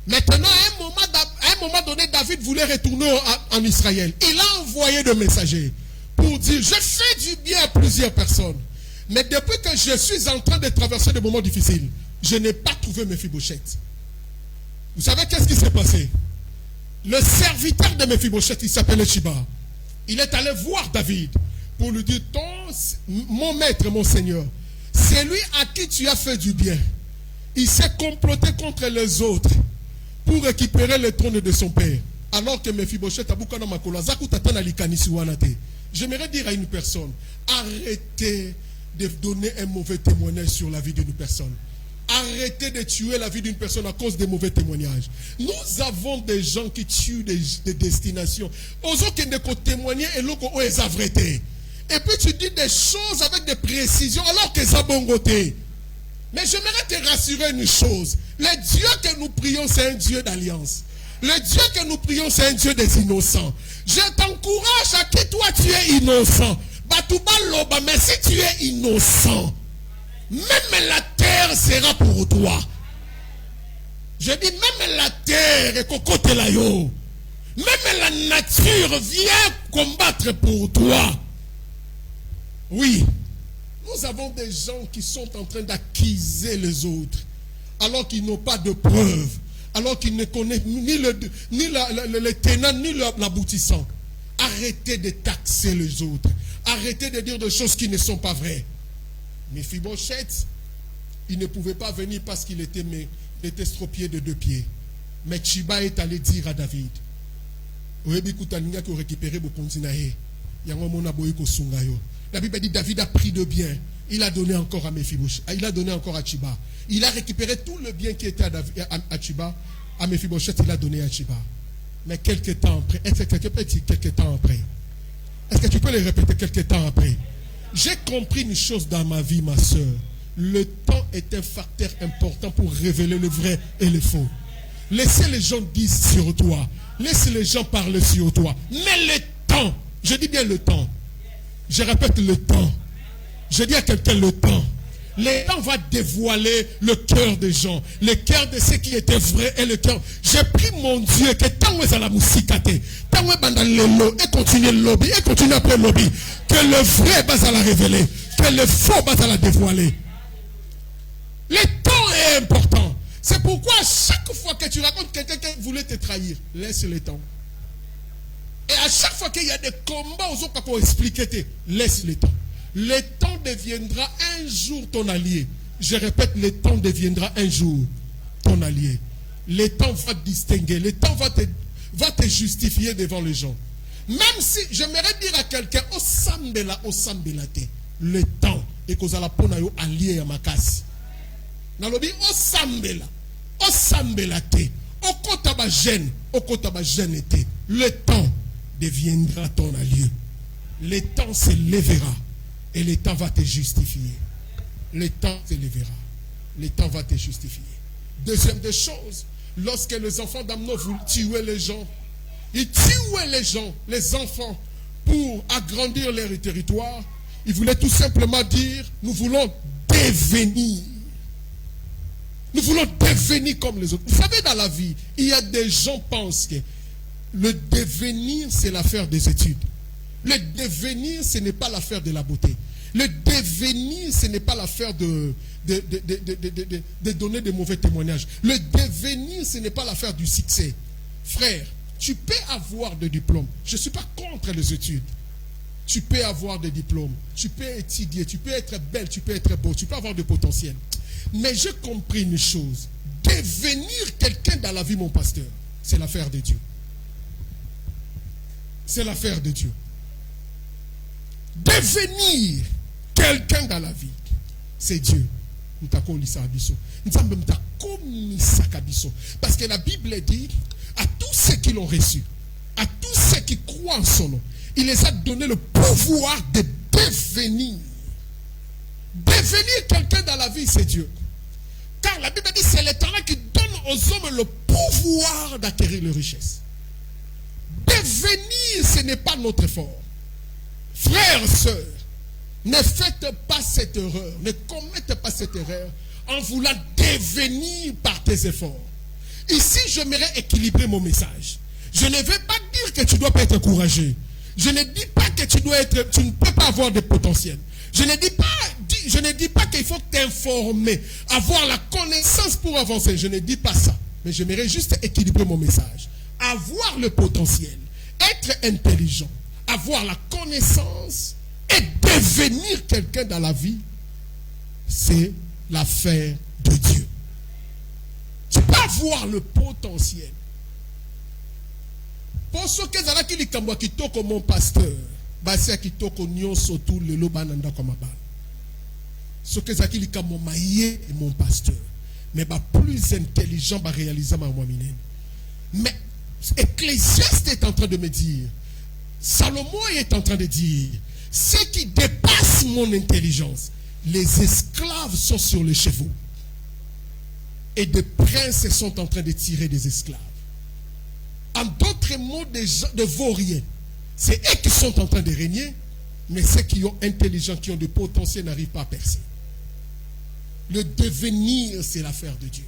Maintenant, à un moment donné, David voulait retourner en Israël. Il a envoyé des messagers pour dire, je fais du bien à plusieurs personnes. Mais depuis que je suis en train de traverser des moments difficiles, je n'ai pas trouvé Mephibosheth. Vous savez qu'est-ce qui s'est passé? Le serviteur de Mephibosheth, il s'appelait Chiba. Il est allé voir David pour lui dire, mon maître, mon seigneur, c'est lui à qui tu as fait du bien. Il s'est comploté contre les autres pour récupérer le trône de son père. Alors que Mephibosheth a boucana makola, zakutata likani siwanate. J'aimerais dire à une personne, arrêtez de donner un mauvais témoignage sur la vie d'une personne. Arrêtez de tuer la vie d'une personne à cause des mauvais témoignages. Nous avons des gens qui tuent des destinations. Osons qu'ils ne témoignent et l'on est avrété. Et puis tu dis des choses avec des précisions alors que ça bon côté. Mais j'aimerais te rassurer une chose. Le Dieu que nous prions, c'est un Dieu d'alliance. Le Dieu que nous prions, c'est un Dieu des innocents. Je t'encourage à que toi tu es innocent. Mais si tu es innocent, même la terre sera pour toi. Je dis même la terre et cocotte la yo. Même la nature vient combattre pour toi. Oui. Nous avons des gens qui sont en train d'accuser les autres alors qu'ils n'ont pas de preuves, alors qu'ils ne connaissent ni le tenant ni l'aboutissant. Arrêtez de taxer les autres. Arrêtez de dire des choses qui ne sont pas vraies. Mephibosheth, il ne pouvait pas venir parce qu'il était estropié de deux pieds. Mais Chiba est allé dire à David, la Bible dit David a pris de bien. Il a donné encore à Mephibosheth. Il a donné encore à Chiba. Il a récupéré tout le bien qui était à Chiba. À Mephibosheth, il a donné à Chiba. Mais quelques temps après, est-ce que quelqu'un peut dire quelques temps après? Est-ce que tu peux le répéter quelques temps après? J'ai compris une chose dans ma vie, ma soeur. Le temps est un facteur important pour révéler le vrai et le faux. Laissez les gens dire sur toi. Laissez les gens parler sur toi. Mais le temps, je dis bien le temps. Je répète le temps. Je dis à quelqu'un le temps. Le temps va dévoiler le cœur des gens. Le cœur de ceux qui étaient vrais et le cœur. J'ai pris mon Dieu que tant où est à la musique, tant où est dans le lot, et continue le lobby, et continue après le lobby. Que le vrai va à la révéler. Que le faux va à la dévoiler. Le temps pourquoi à chaque fois que tu racontes quelqu'un qui voulait te trahir, laisse le temps. Et à chaque fois qu'il y a des combats aux autres pour expliquer, laisse le temps. Le temps deviendra un jour ton allié. Je répète, le temps deviendra un jour ton allié. Le temps va te distinguer. Le temps va te justifier devant les gens. Même si, j'aimerais dire à quelqu'un, o sambela te. Le temps est que la pona yo allié à ma casse. Nalobi o sambela te. O kotaba gêne te. Le temps deviendra ton allié. Le temps se lèvera et le temps va te justifier. Le temps se lèvera. Le temps va te justifier. Deuxième des choses, lorsque les enfants d'Amnon voulaient tuer les gens, ils tuaient les gens, les enfants, pour agrandir leur territoire. Ils voulaient tout simplement dire, nous voulons devenir. Nous voulons devenir comme les autres. Vous savez, dans la vie, il y a des gens qui pensent que le devenir, c'est l'affaire des études. Le devenir, ce n'est pas l'affaire de la beauté. Le devenir, ce n'est pas l'affaire de donner de mauvais témoignages. Le devenir, ce n'est pas l'affaire du succès. Frère, tu peux avoir des diplômes. Je ne suis pas contre les études. Tu peux avoir des diplômes. Tu peux étudier. Tu peux être belle. Tu peux être beau. Tu peux avoir du potentiel. Mais j'ai compris une chose. Devenir quelqu'un dans la vie, mon pasteur, c'est l'affaire de Dieu. C'est l'affaire de Dieu. Devenir quelqu'un dans la vie, c'est Dieu. Parce que la Bible dit à tous ceux qui l'ont reçu, à tous ceux qui croient en son nom, il les a donné le pouvoir de devenir. Devenir quelqu'un dans la vie, c'est Dieu. Car la Bible dit c'est l'Éternel qui donne aux hommes le pouvoir d'acquérir les richesses. Devenir, ce n'est pas notre effort. Frères, sœurs, ne faites pas cette erreur, ne commettez pas cette erreur en voulant devenir par tes efforts. Ici, j'aimerais équilibrer mon message. Je ne vais pas dire que tu ne dois pas être courageux. Je ne dis pas que tu ne peux pas avoir de potentiel. Je ne dis pas qu'il faut t'informer, avoir la connaissance pour avancer. Je ne dis pas ça. Mais j'aimerais juste équilibrer mon message. Avoir le potentiel, être intelligent, avoir la connaissance et devenir quelqu'un dans la vie, c'est l'affaire de Dieu. Tu peux avoir le potentiel. Pour ceux qui ont dit que mon pasteur, c'est qui toko nyon sotou le lobananda comme abal. Ceux qui ont dit que mon maïe et mon pasteur, mais plus intelligent va réaliser ma moimine. Mais Ecclésiaste est en train de me dire, Salomon est en train de dire, ce qui dépasse mon intelligence, les esclaves sont sur les chevaux. Et des princes sont en train de tirer des esclaves. En d'autres mots, de vauriens. C'est eux qui sont en train de régner, mais ceux qui ont intelligence, qui ont du potentiel, n'arrivent pas à percer. Le devenir, c'est l'affaire de Dieu.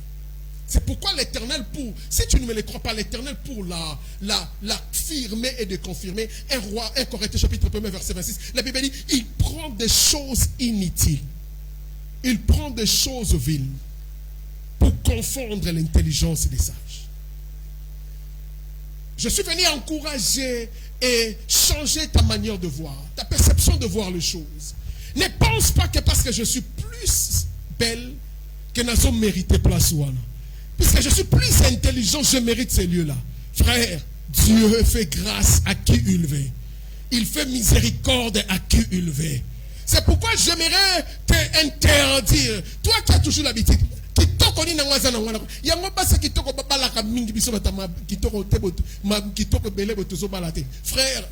C'est pourquoi l'Éternel, si tu ne me le crois pas, l'Éternel pour l'affirmer et de confirmer, 1 Corinthiens chapitre 1 verset 26, la Bible dit, il prend des choses inutiles, il prend des choses viles pour confondre l'intelligence des sages. Je suis venu encourager et changer ta manière de voir, ta perception de voir les choses. Ne pense pas que parce que je suis plus belle que nous avons mérité place ou puisque je suis plus intelligent, je mérite ces lieux-là. Frère, Dieu fait grâce à qui il veut. Il fait miséricorde à qui il veut. C'est pourquoi j'aimerais t'interdire. Toi qui as toujours l'habitude. Frère,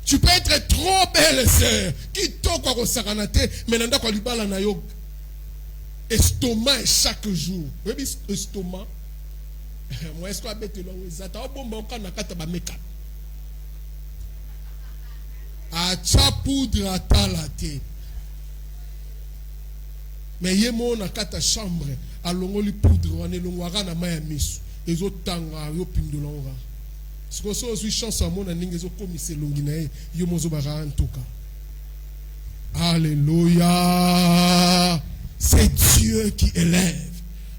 tu peux être trop belle, sœur. Qui toque au saranate, mais n'anda quoi libala na yo. Estomac chaque jour. Oui, estomac. Moi, est-ce qu'on a bête là? Zata bon quand na kata ba make-up. A cha poudre à talate. Mais yemo na kata chambre, a longoli poudre, on est longwara na maya misu. Les autres tanga yo pindolonga. Ce que je chance à mon aningezo comme c'est longuinae yomozo bara en tout cas. Alléluia. C'est Dieu qui élève.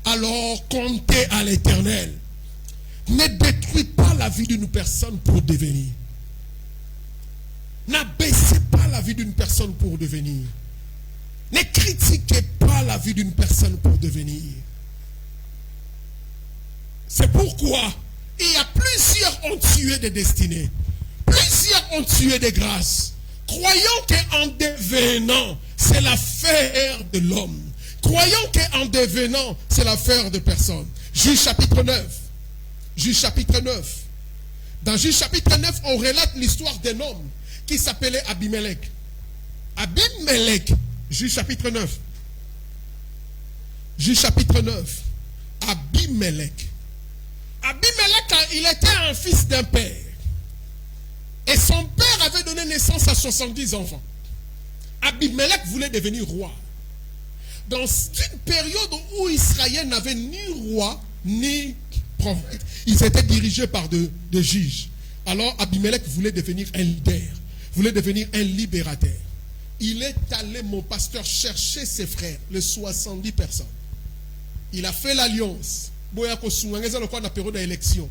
Alors comptez à l'Éternel. Ne détruis pas la vie d'une personne pour devenir. N'abaissez pas la vie d'une personne pour devenir. Ne critiquez pas la vie d'une personne pour devenir. C'est pourquoi il y a plusieurs ont tué des destinées. Plusieurs ont tué des grâces. Croyant qu'en devenant, c'est l'affaire de l'homme. Croyant qu'en devenant, c'est l'affaire de personne. Juge chapitre 9. Juge chapitre 9. Dans Juge chapitre 9, on relate l'histoire d'un homme qui s'appelait Abimelech. Abimelech, Juge chapitre 9. Juge chapitre 9. Abimelech. Abimelech, il était un fils d'un père. Et son père avait donné naissance à 70 enfants. Abimelech voulait devenir roi. Dans une période où Israël n'avait ni roi, ni prophète, ils étaient dirigés par des juges. Alors Abimelech voulait devenir un leader, voulait devenir un libérateur. Il est allé, mon pasteur, chercher ses frères, les 70 personnes. Il a fait l'alliance. Boya ko sunga ngeza lokwa na période d'élection.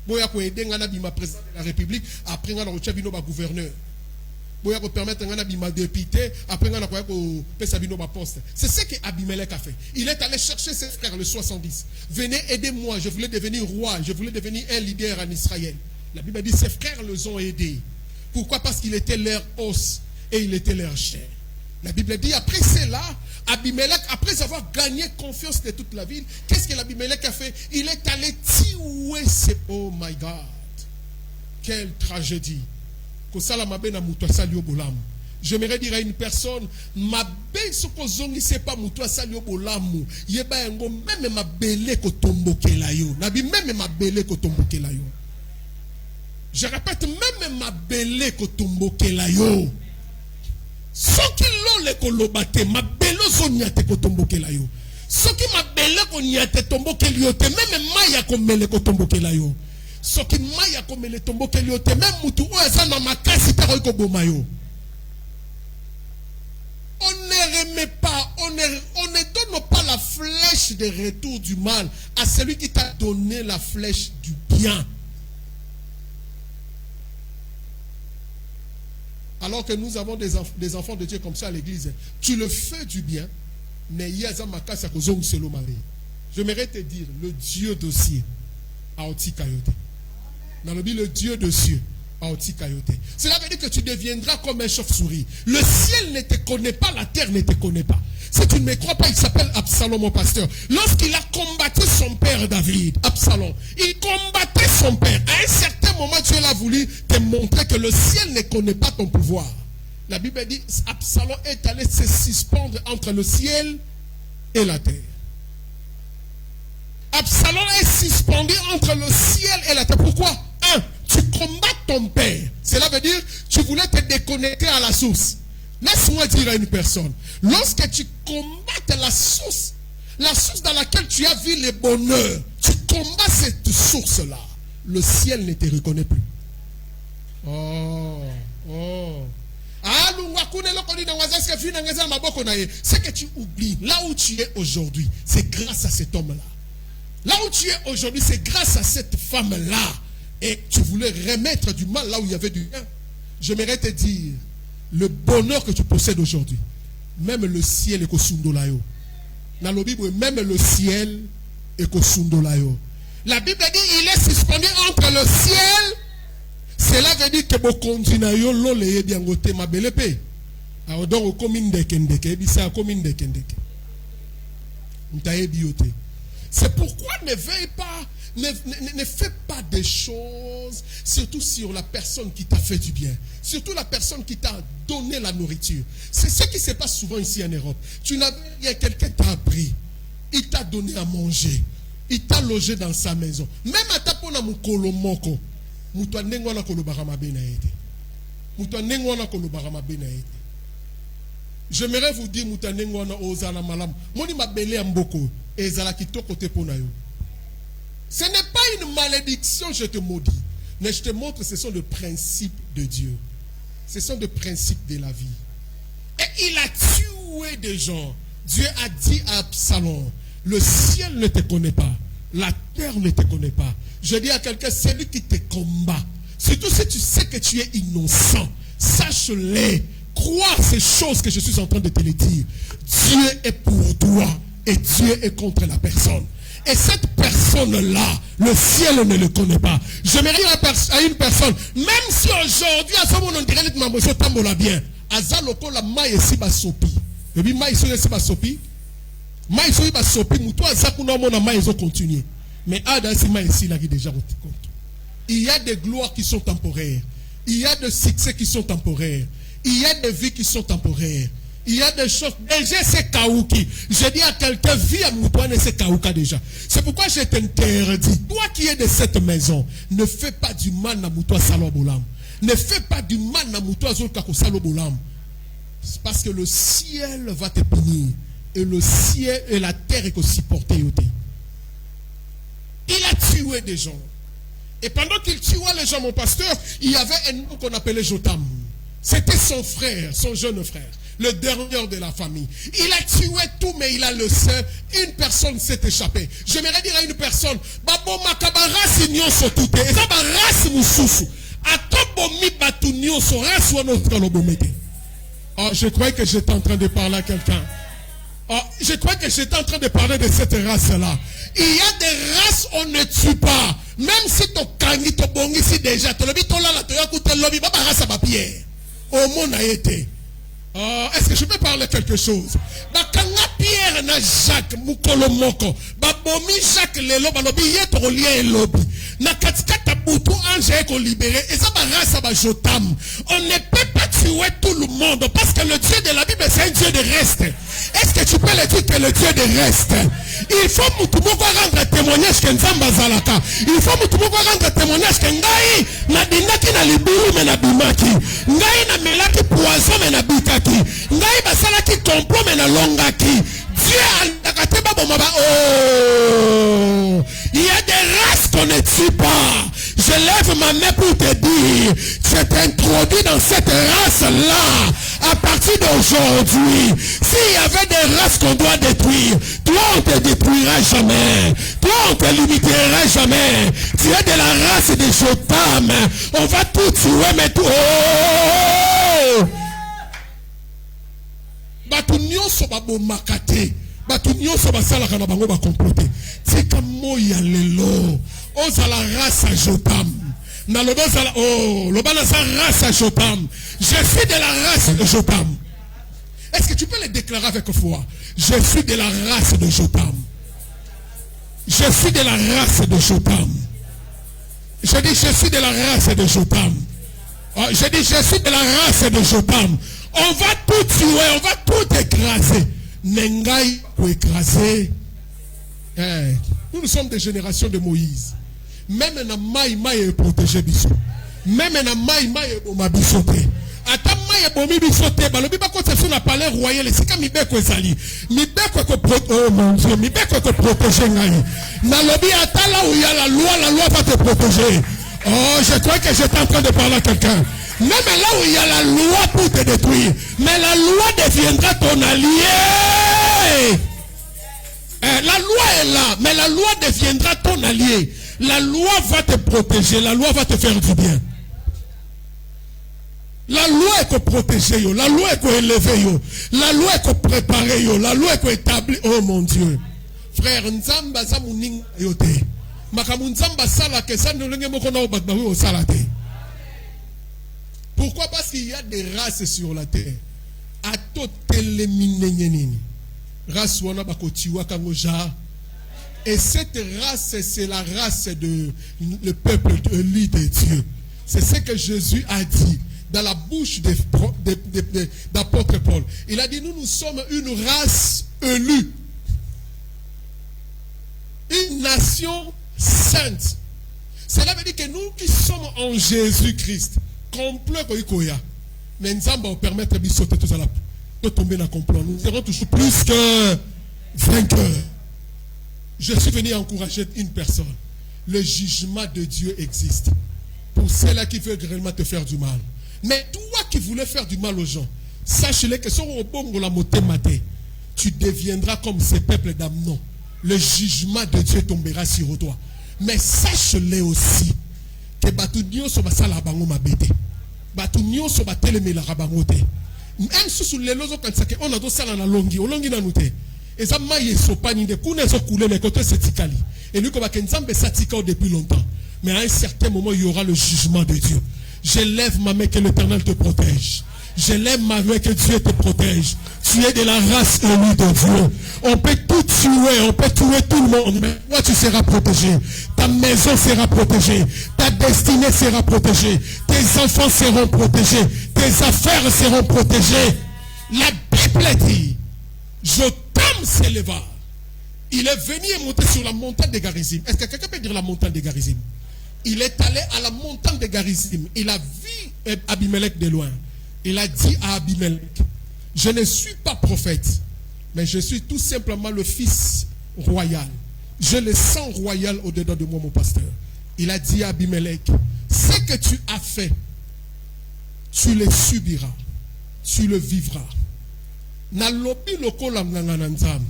Boya ko aider ngana bima président de la République, après ngana ko bino ba gouverneur. Boya ko permettre ngana bima député, après ngana ko pesa bino ba poste. C'est ce que Abimelech a fait. Il est allé chercher ses frères, les 70. Venez aider-moi, je voulais devenir roi, je voulais devenir un leader en Israël. La Bible dit ses frères les ont aidés. Pourquoi? Parce qu'il était leur os et il était leur chair. La Bible dit, après cela, Abimelech, après avoir gagné confiance de toute la ville, qu'est-ce que l'Abimelech a fait? Il est allé tuer ses... Oh my God! Quelle tragédie! J'aimerais dire à une personne, ma belle sokozongi c'est pas moutou asali obolamu, yeba ngo même ma belle ko tombokela yo. Nabi même ma belle ko tombokela yo. Je répète, même ma belle ko tombokela yo. Soki lole ko lobate ma belle zonyate ko tombokela yo. Soki ma belle ko nyate tombokela yo te même maya ko mele ko tombokela yo. Soki maya ko mele tombokela yo te même mutu o ezana makasi ta ko boma yo. On ne remet pas, on ne donne pas la flèche de retour du mal à celui qui t'a donné la flèche du bien. Alors que nous avons des enfants de Dieu comme ça à l'église, tu le fais du bien, mais j'aimerais te dire, le Dieu de cieux a oti kayote. Dans le Bible, le Dieu de cieux. Cela veut dire que tu deviendras comme un chauve-souris. Le ciel ne te connaît pas, la terre ne te connaît pas. Si tu ne me crois pas, il s'appelle Absalom, mon pasteur. Lorsqu'il a combattu son père David, Absalom, il combattait son père. À un certain moment, Dieu a voulu te montrer que le ciel ne connaît pas ton pouvoir. La Bible dit, Absalom est allé se suspendre entre le ciel et la terre. Absalom est suspendu entre le ciel et la terre. Pourquoi? Tu combats ton père. Cela veut dire tu voulais te déconnecter à la source. Laisse-moi dire à une personne, lorsque tu combats la source dans laquelle tu as vu le bonheur, tu combats cette source-là, le ciel ne te reconnaît plus. Ce que tu oublies, là où tu es aujourd'hui, c'est grâce à cet homme-là. Là où tu es aujourd'hui, c'est grâce à cette femme-là. Et tu voulais remettre du mal là où il y avait du bien. J'aimerais te dire, le bonheur que tu possèdes aujourd'hui, même le ciel est kosundolayo. Dans la Bible, même le ciel est kosundolayo. La Bible dit, il est suspendu entre le ciel. Cela veut dire que bokondinayo loleye biangote mabelepe. Alors donc commune de kendeke, bisa commune de kendeke. Ntaye biote. C'est pourquoi ne veuille pas. Ne fais pas des choses, surtout sur la personne qui t'a fait du bien, surtout la personne qui t'a donné la nourriture. C'est ce qui se passe souvent ici en Europe. Il y a quelqu'un qui t'a appris, il t'a donné à manger, il t'a logé dans sa maison. Même à ta pona mukolo moko, muto nengwana kolobarama benaete. Muto nengwana kolobarama benaete. J'aimerais vous dire muto nengwana ozala malam. Moni mabele amboko ezala kitoko te pona yo. Ce n'est pas une malédiction, je te maudis. Mais je te montre, ce sont des principes de Dieu. Ce sont des principes de la vie. Et Et il a tué des gens. Dieu a dit à Absalom, le ciel ne te connaît pas, la terre ne te connaît pas. Je dis à quelqu'un, c'est lui qui te combat. Surtout si tu sais que tu es innocent, sache-les. Crois ces choses que je suis en train de te les dire. Dieu est pour toi et Dieu est contre la personne. Et cette personne-là, le ciel ne le connaît pas. Je me dis à une personne, même si aujourd'hui, à ce moment, on dirait que ma motion tambola bien. Azaloko la maille ici bas sopi. Et puis maille ici bas sopi. Maille ici bas sopi. Moutou azakuna mona maille ici continue. Mais ada si maille ici là qui déjà compte. Il y a des gloires qui sont temporaires. Il y a des succès qui sont temporaires. Il y a des vies qui sont temporaires. Il y a des choses. Déjà, c'est Kaouki. Je dis à quelqu'un, vis à Moutouane, c'est Kaouka déjà. C'est pourquoi je t'interdis. Toi qui es de cette maison, ne fais pas du mal à Moutoua Salobolam. Ne fais pas du mal à Moutoua Zolkako Salobolam. C'est parce que le ciel va te punir. Et le ciel et la terre est aussi portée. Il a tué des gens. Et pendant qu'il tuait les gens, mon pasteur, il y avait un homme qu'on appelait Jotam. C'était son frère, son jeune frère, le dernier de la famille. Il a tué tout, mais il a le sein. Une personne s'est échappée. J'aimerais dire à une personne, Babo Makabaras Nyon Sotute, et ça Baras Moussousou. Atobomi Batu Nyon Soras ou notre Lobomete. Oh, je croyais que j'étais en train de parler à quelqu'un. Oh, je crois que j'étais en train de parler de cette race-là. Il y a des races on ne tue pas. Même si ton kangi, ton bongi, si déjà, ton lobby, ton lala, ton yakou, ton lobby, baba race à papier. Au monde a été. Oh, est-ce que je peux parler quelque chose? Bakanga Pierre na Jacques Mukolo Moko. Babomi Jacques Lelo, balobi yeto lien lobby. Na katikata butu ange eko libéré. Et ça va race à Jotam. On ne peut pas tuer tout le monde parce que le Dieu de la Bible c'est un Dieu de reste. Est-ce que tu peux le dire que le Dieu de reste? Il faut Moutoumoko rendre témoignage que Nzamba Zalaka. Il faut Moutoumoko rendre témoignage que Ngai na dinaki na liburu me na bimaki. Ngai na melaki poison me na bitaki. Ngai basalaki complot me na longaki. Dieu andakate babo maba. Oh, il y a des races qu'on ne tue pas. Je lève ma main pour te dire, je t'introduis dans cette race-là. À partir d'aujourd'hui, s'il y avait des races qu'on doit détruire, toi on ne te détruira jamais. Toi on ne te limitera jamais. Tu es de la race de Jotam. On va tout tuer, mais tout. Oh! Batunyo sobabo makate. Batunyo sobasala kana bango ba comploter. C'est comme moya lelo. Oza la race à Jotam. Oh, l'obana sa race à Jotam. Je suis de la race de Jotam. Est-ce que tu peux le déclarer avec foi? Je suis de la race de Jotam. Je suis de la race de Jotam. Je dis je suis de la race de Jotam. Oh, je dis je suis de la race de Jotam. On va tout tuer, on va tout écraser. Nengai pour écraser. Nous sommes des générations de Moïse. Même na maï est protégé biso. Même na maï est boma bisoté. Ata maï est bomi bisoté. Balobi bako se na palais royal. C'est comme mibeko ezali. Mibeko ko protéger. Oh mon Dieu, mibeko ko protéger ngai. Na lobi ata là où il y a la loi va te protéger. Oh, je crois que j'étais en train de parler à quelqu'un. Même là où il y a la loi pour te détruire, mais la loi deviendra ton allié. La loi est là, mais la loi deviendra ton allié. La loi va te protéger, la loi va te faire du bien. La loi est pour protéger, yo. La loi est pour élever, yo. La loi est pour préparer, yo. La loi est pour établir. Oh mon Dieu. Frère, Nzamba Zamouning yote. Makamunzamba sala ke sa nolenge moko na obakbawi o salate. Pourquoi? Parce qu'il y a des races sur la terre. A totelemine nyenini. Race wana bakotiwa kangoja. Et cette race, c'est la race de le peuple élu de Dieu. C'est ce que Jésus a dit dans la bouche d'apôtre Paul. Il a dit, nous sommes une race élue. Une nation sainte. Cela veut dire que nous qui sommes en Jésus-Christ, complet koya, mais nous allons permettre de sauter tout ça là, de tomber dans le complot. Nous serons toujours plus que vainqueurs. Je suis venu encourager une personne. Le jugement de Dieu existe. Pour ceux-là qui veulent réellement te faire du mal. Mais toi qui voulais faire du mal aux gens, Sache-le que si tu deviendras comme ces peuples d'Amnon. Le jugement de Dieu tombera sur toi. Mais sache-le aussi que Batunio soba sala bango mabete. Batunio soba teleme la rabangote. Même sous les lozo quand ça que on a dos sala na longi, o longi na nute. Et ça maille sopa ni de kuna zo couler les côtés setikali. Et lui comme Kenzambe satika depuis longtemps. Mais à un certain moment il y aura le jugement de Dieu. Je lève ma main que l'Éternel te protège. Je lève ma main que Dieu te protège. Tu es de la race élue de Dieu. On peut tout tuer, on peut tuer tout le monde. Mais toi tu seras protégé. Ta maison sera protégée. Ta destinée sera protégée. Tes enfants seront protégés. Tes affaires seront protégées. La Bible dit, Jotam s'éleva. Il est venu et monté sur la montagne de Garizim. Est-ce que quelqu'un peut dire la montagne de Garizim? Il est allé à la montagne de Garizim. Il a vu Abimelech de loin. Il a dit à Abimelech, je ne suis pas prophète, mais je suis tout simplement le fils royal. Je le sens royal au-dedans de moi, mon pasteur. Il a dit à Abimelech, ce que tu as fait, tu le subiras, tu le vivras. Nalobi lokola mnangananzam.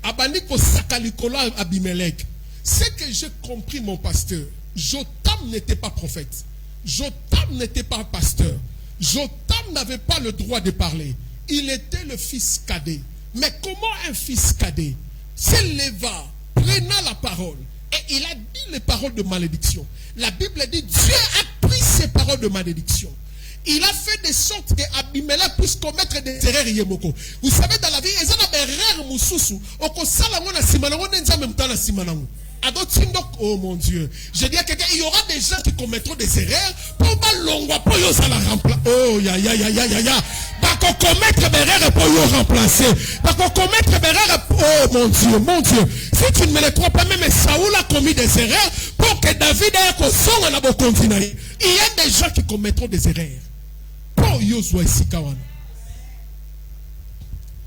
Abaniko sakalikola Abimelech. Ce que j'ai compris, mon pasteur, Jotam n'était pas prophète. Jotam n'était pas pasteur. Jotam n'avait pas le droit de parler. Il était le fils cadet. Mais comment un fils cadet s'éleva, prenant la parole, et il a dit les paroles de malédiction. La Bible dit, Dieu a pris ces paroles de malédiction. Il a fait de sorte que Abimelech puisse commettre des erreurs yemoko. Vous savez, dans la vie, il y a des erreurs mususu. Oh mon Dieu. Je dis à quelqu'un, il y aura des gens qui commettront des erreurs. Oh ya ya ya ya ya ya. Pas commettre des erreurs pour y remplacer. Pas commettre des erreurs. Oh mon Dieu, mon Dieu. Si tu ne me le crois pas, même Saoul a commis des erreurs pour que David ait un son en continent. Il y a des gens qui commettront des erreurs.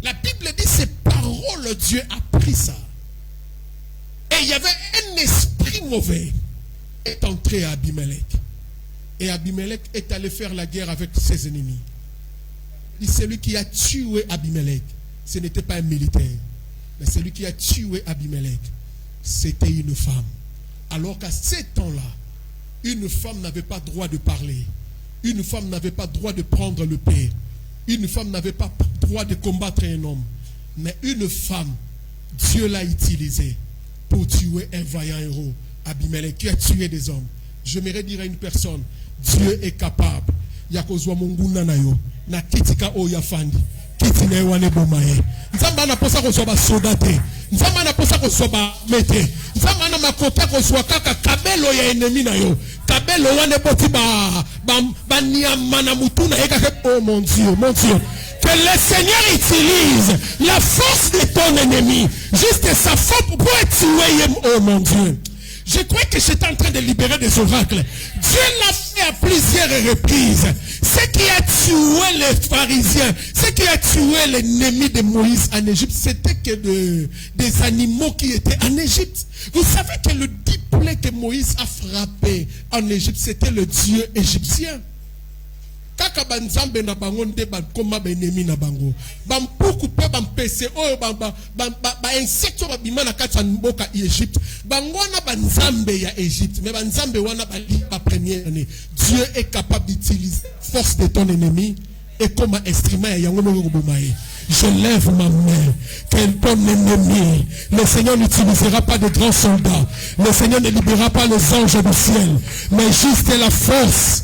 La Bible dit ces paroles, Dieu a pris ça. Et il y avait un esprit mauvais est entré à Abimelech. Et Abimelech est allé faire la guerre avec ses ennemis. Et celui qui a tué Abimelech, ce n'était pas un militaire. Mais celui qui a tué Abimelech, c'était une femme. Alors qu'à ce temps-là, une femme n'avait pas droit de parler. Une femme n'avait pas droit de prendre le paix. Une femme n'avait pas droit de combattre un homme. Mais une femme, Dieu l'a utilisée pour tuer un vaillant héros, Abimelech, qui a tué des hommes. J'aimerais dire à une personne, Dieu est capable. Yakozwa munguna nayo, na kitika oyafandi, kitine wane bomaye. Nzamba na posa ko soba soldate. Nzamba na posa ko soba mete. Nzamba na makota ko soba kaka kabelo ya ennemi nayo. Kabelo wane boti ba niamana mutuna eka ke. Oh mon Dieu, mon Dieu. Que le Seigneur utilise la force de ton ennemi, juste sa force pour tuer. Oh mon Dieu. Je crois que j'étais en train de libérer des oracles. Dieu l'a fait à plusieurs reprises. Ce qui a tué les pharisiens, ce qui a tué l'ennemi de Moïse en Égypte, c'était que des animaux qui étaient en Égypte. Vous savez que le diplet que Moïse a frappé en Égypte, c'était le dieu égyptien. Kaka banzambe na bango nde ba koma benemi na bango bampuku pe bampese oyo ba insecte ba bimana kati mboka Égypte bango na banzambe ya Égypte mais banzambe wana ba première année. Dieu est capable d'utiliser force de ton ennemi et comme instrument yango moko bomaye. Je lève ma main. Que ton ennemi, le Seigneur n'utilisera pas de grands soldats. Le Seigneur ne libérera pas les anges du ciel. Mais juste la force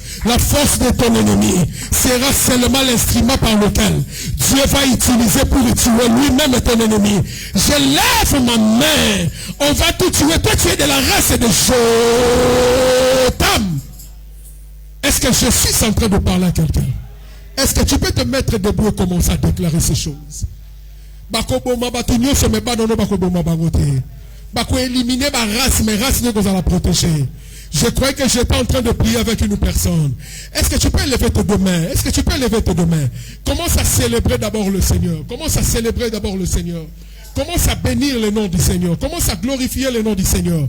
de ton ennemi sera seulement l'instrument par lequel Dieu va utiliser pour tuer lui-même ton ennemi. Je lève ma main. On va tout tuer. Toi, tu es de la race de Jotam. Est-ce que je suis en train de parler à quelqu'un? Est-ce que tu peux te mettre debout et commencer à déclarer ces choses? Éliminer ma race, mes races ne vont la protéger. Je crois que j'étais en train de prier avec une personne. Est-ce que tu peux lever tes deux mains? Est-ce que tu peux lever tes deux mains? Commence à célébrer d'abord le Seigneur. Commence à célébrer d'abord le Seigneur. Commence à bénir le nom du Seigneur. Commence à glorifier le nom du Seigneur.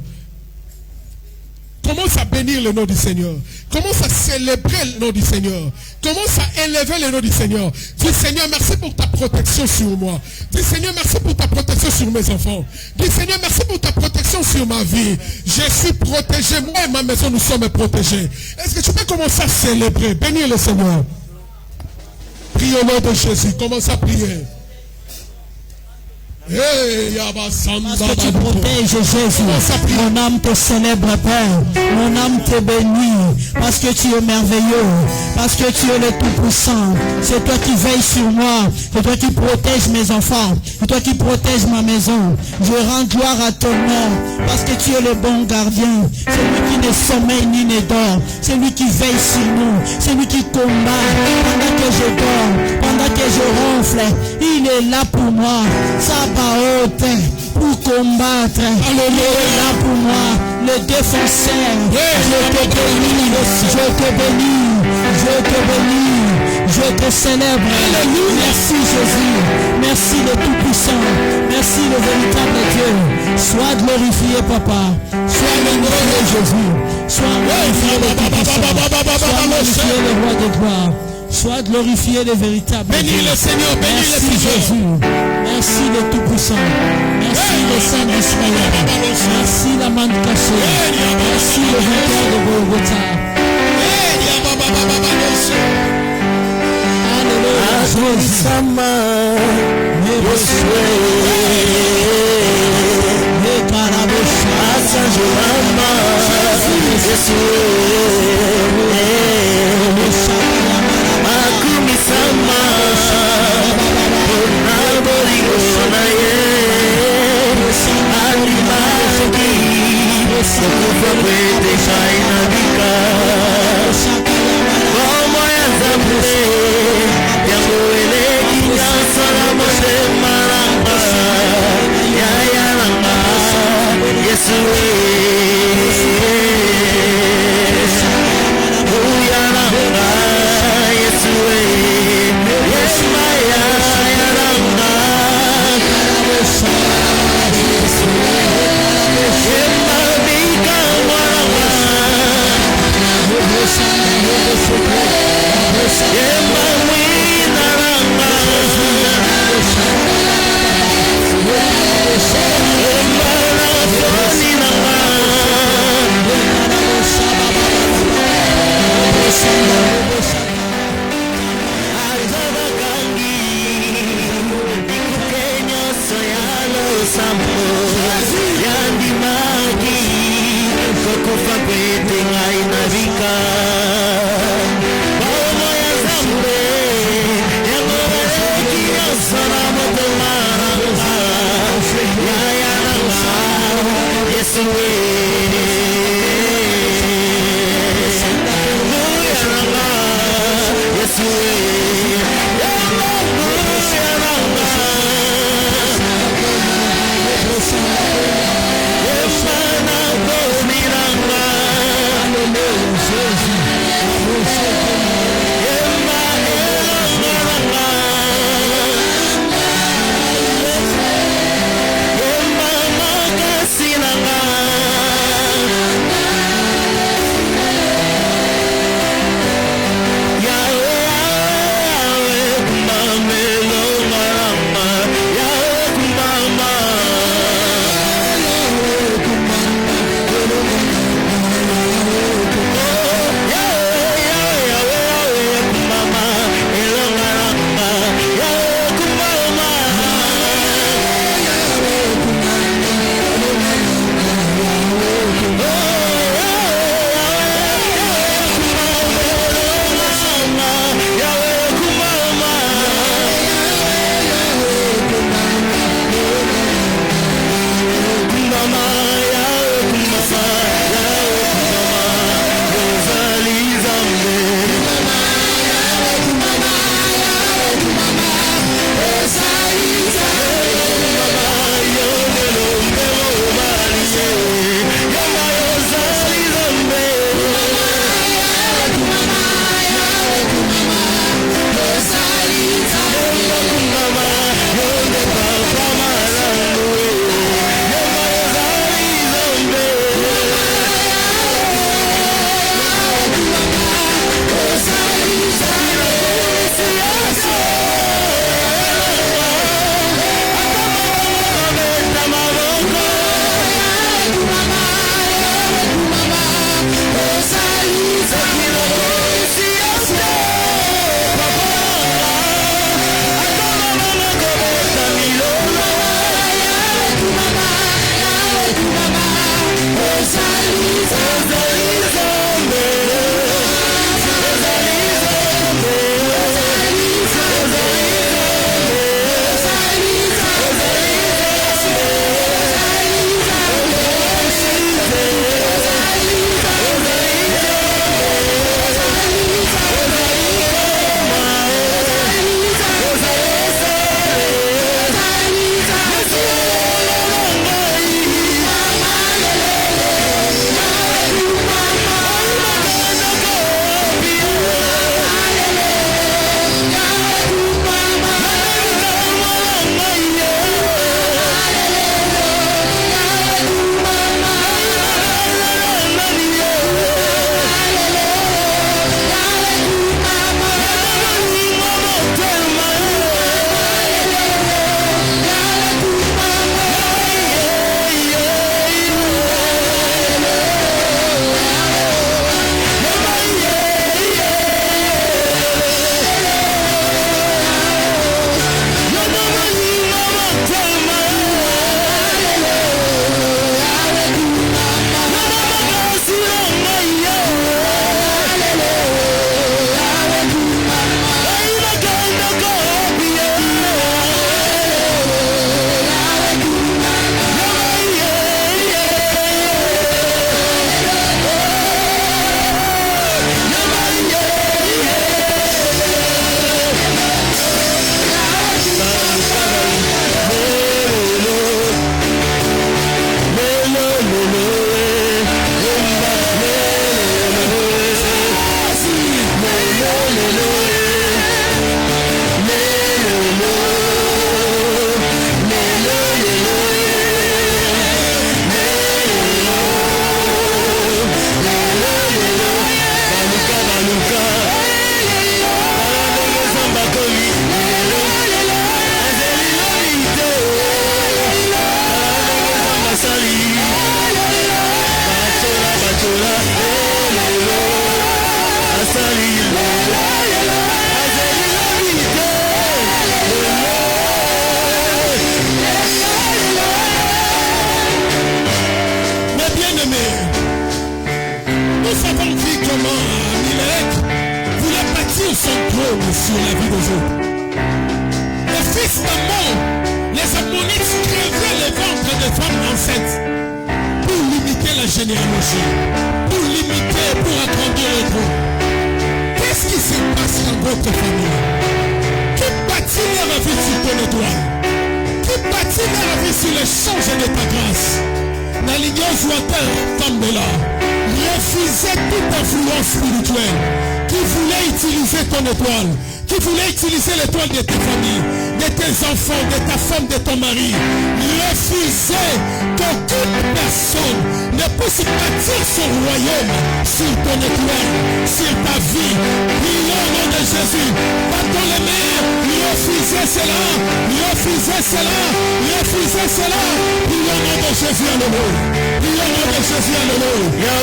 Commence à bénir le nom du Seigneur. Commence à célébrer le nom du Seigneur. Commence à élever le nom du Seigneur. Dis Seigneur, merci pour ta protection sur moi. Dis Seigneur, merci pour ta protection sur mes enfants. Dis Seigneur, merci pour ta protection sur ma vie. Je suis protégé. Moi et ma maison, nous sommes protégés. Est-ce que tu peux commencer à célébrer? Bénir le Seigneur. Prie au nom de Jésus. Commence à prier. Parce que tu protèges Jésus. Mon âme te célèbre, Père. Mon âme te bénit. Parce que tu es merveilleux. Parce que tu es le Tout-Puissant. C'est toi qui veilles sur moi. C'est toi qui protèges mes enfants. C'est toi qui protèges ma maison. Je rends gloire à ton nom. Parce que tu es le bon gardien. C'est lui qui ne sommeille ni ne dort. C'est lui qui veille sur nous. C'est lui qui combat. Pendant que je dors, pendant que je ronfle, il est là pour moi. Ça pour combattre. Il est là pour moi, le défenseur. Je te bénis, je te bénis, je te bénis, je te célèbre. Merci Jésus, merci le Tout-Puissant, merci le véritable Dieu. Sois glorifié, Papa. Sois glorifié Jésus. Sois glorifié le Tout-Puissant. Sois glorifié le Roi de gloire. Sois glorifié le véritable Dieu. Bénis le Seigneur, bénis le Seigneur. Jésus. Merci le Tout-Puissant. Merci le Saint d'Israël. Merci la main cachée. Merci le vainqueur de Golgotha. comment Abimelech voulait bâtir son trône sur la vie des autres. Les fils d'Ammon, les Ammonites crevaient les ventres des femmes enceintes pour limiter la généalogie, pour limiter, pour agrandir le trône. Qu'est-ce qui se passe dans votre famille? Qui bâtit leur vie sur ton étoile? Qui bâtit leur vie sur les changes de ta grâce? L'alliance water tombe là. Refusez toute influence spirituelle qui voulait utiliser ton étoile, qui voulait utiliser l'étoile de ta famille, de tes enfants, de ta femme, de ton mari. Refusez qu'aucune personne ne puisse bâtir son royaume sur ton étoile, sur ta vie. Prions au nom de Jésus. Battons les mains. Refusez cela. Refusez cela. Refusez cela. Prions au nom de Jésus. Alléluia. Prions au nom de Jésus. Alléluia.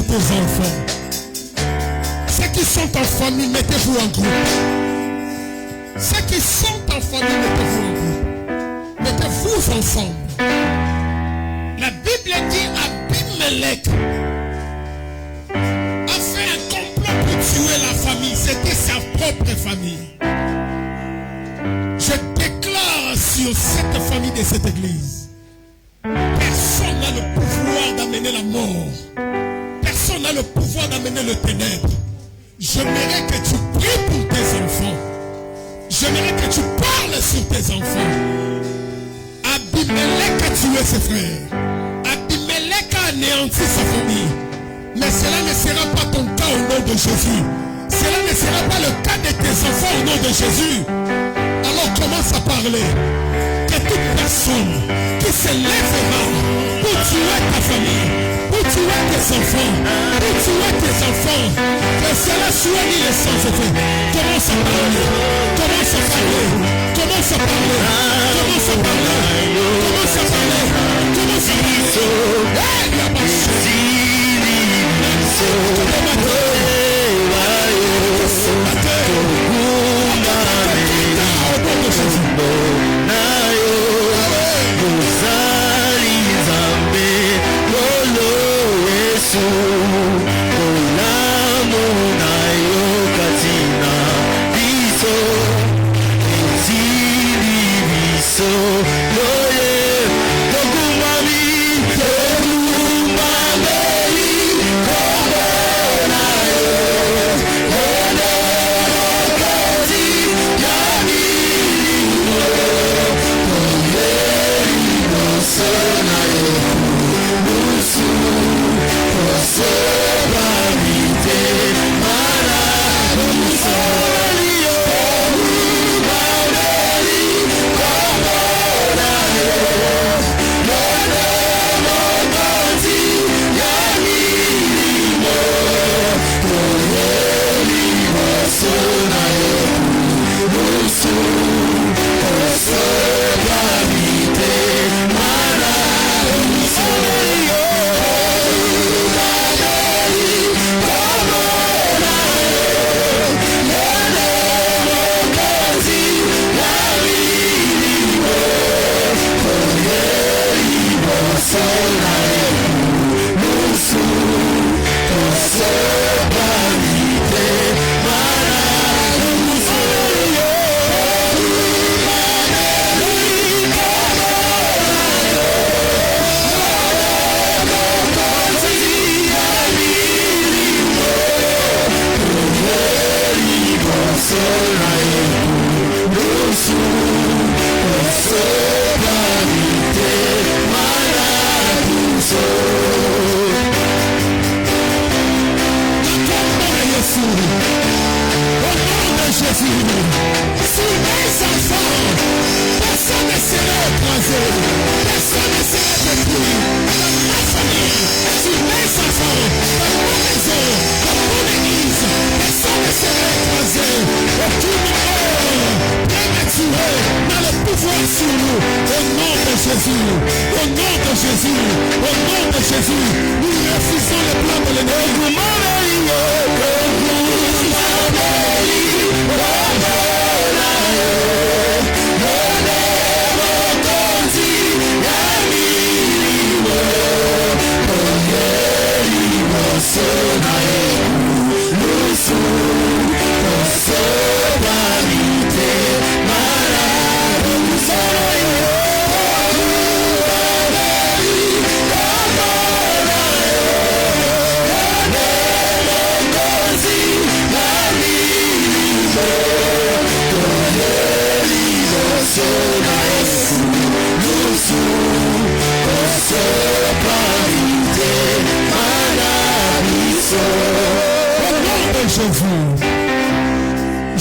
Tes enfants, ceux qui sont en famille, mettez-vous en groupe. Ceux qui sont en famille, mettez-vous en groupe. Mettez-vous ensemble. La Bible dit Abimelech a fait un complot pour tuer la famille. C'était sa propre famille. Je déclare sur cette famille de cette église, personne n'a le pouvoir d'amener la mort. Personne n'a le pouvoir d'amener le ténèbre. J'aimerais que tu pries pour tes enfants. J'aimerais que tu parles sur tes enfants. tué ses frères. Abimelech a anéanti sa famille. Mais cela ne sera pas ton cas au nom de Jésus. Cela ne sera pas le cas de tes enfants au nom de Jésus. Alors commence à parler. Que toute personne qui se lèvera pour tuer ta famille, pour tuer tes enfants, que cela soit ni le sang de fait. Commence à parler. Commence à parler. Commence à parler. Commence à parler. Commence à parler. Commence à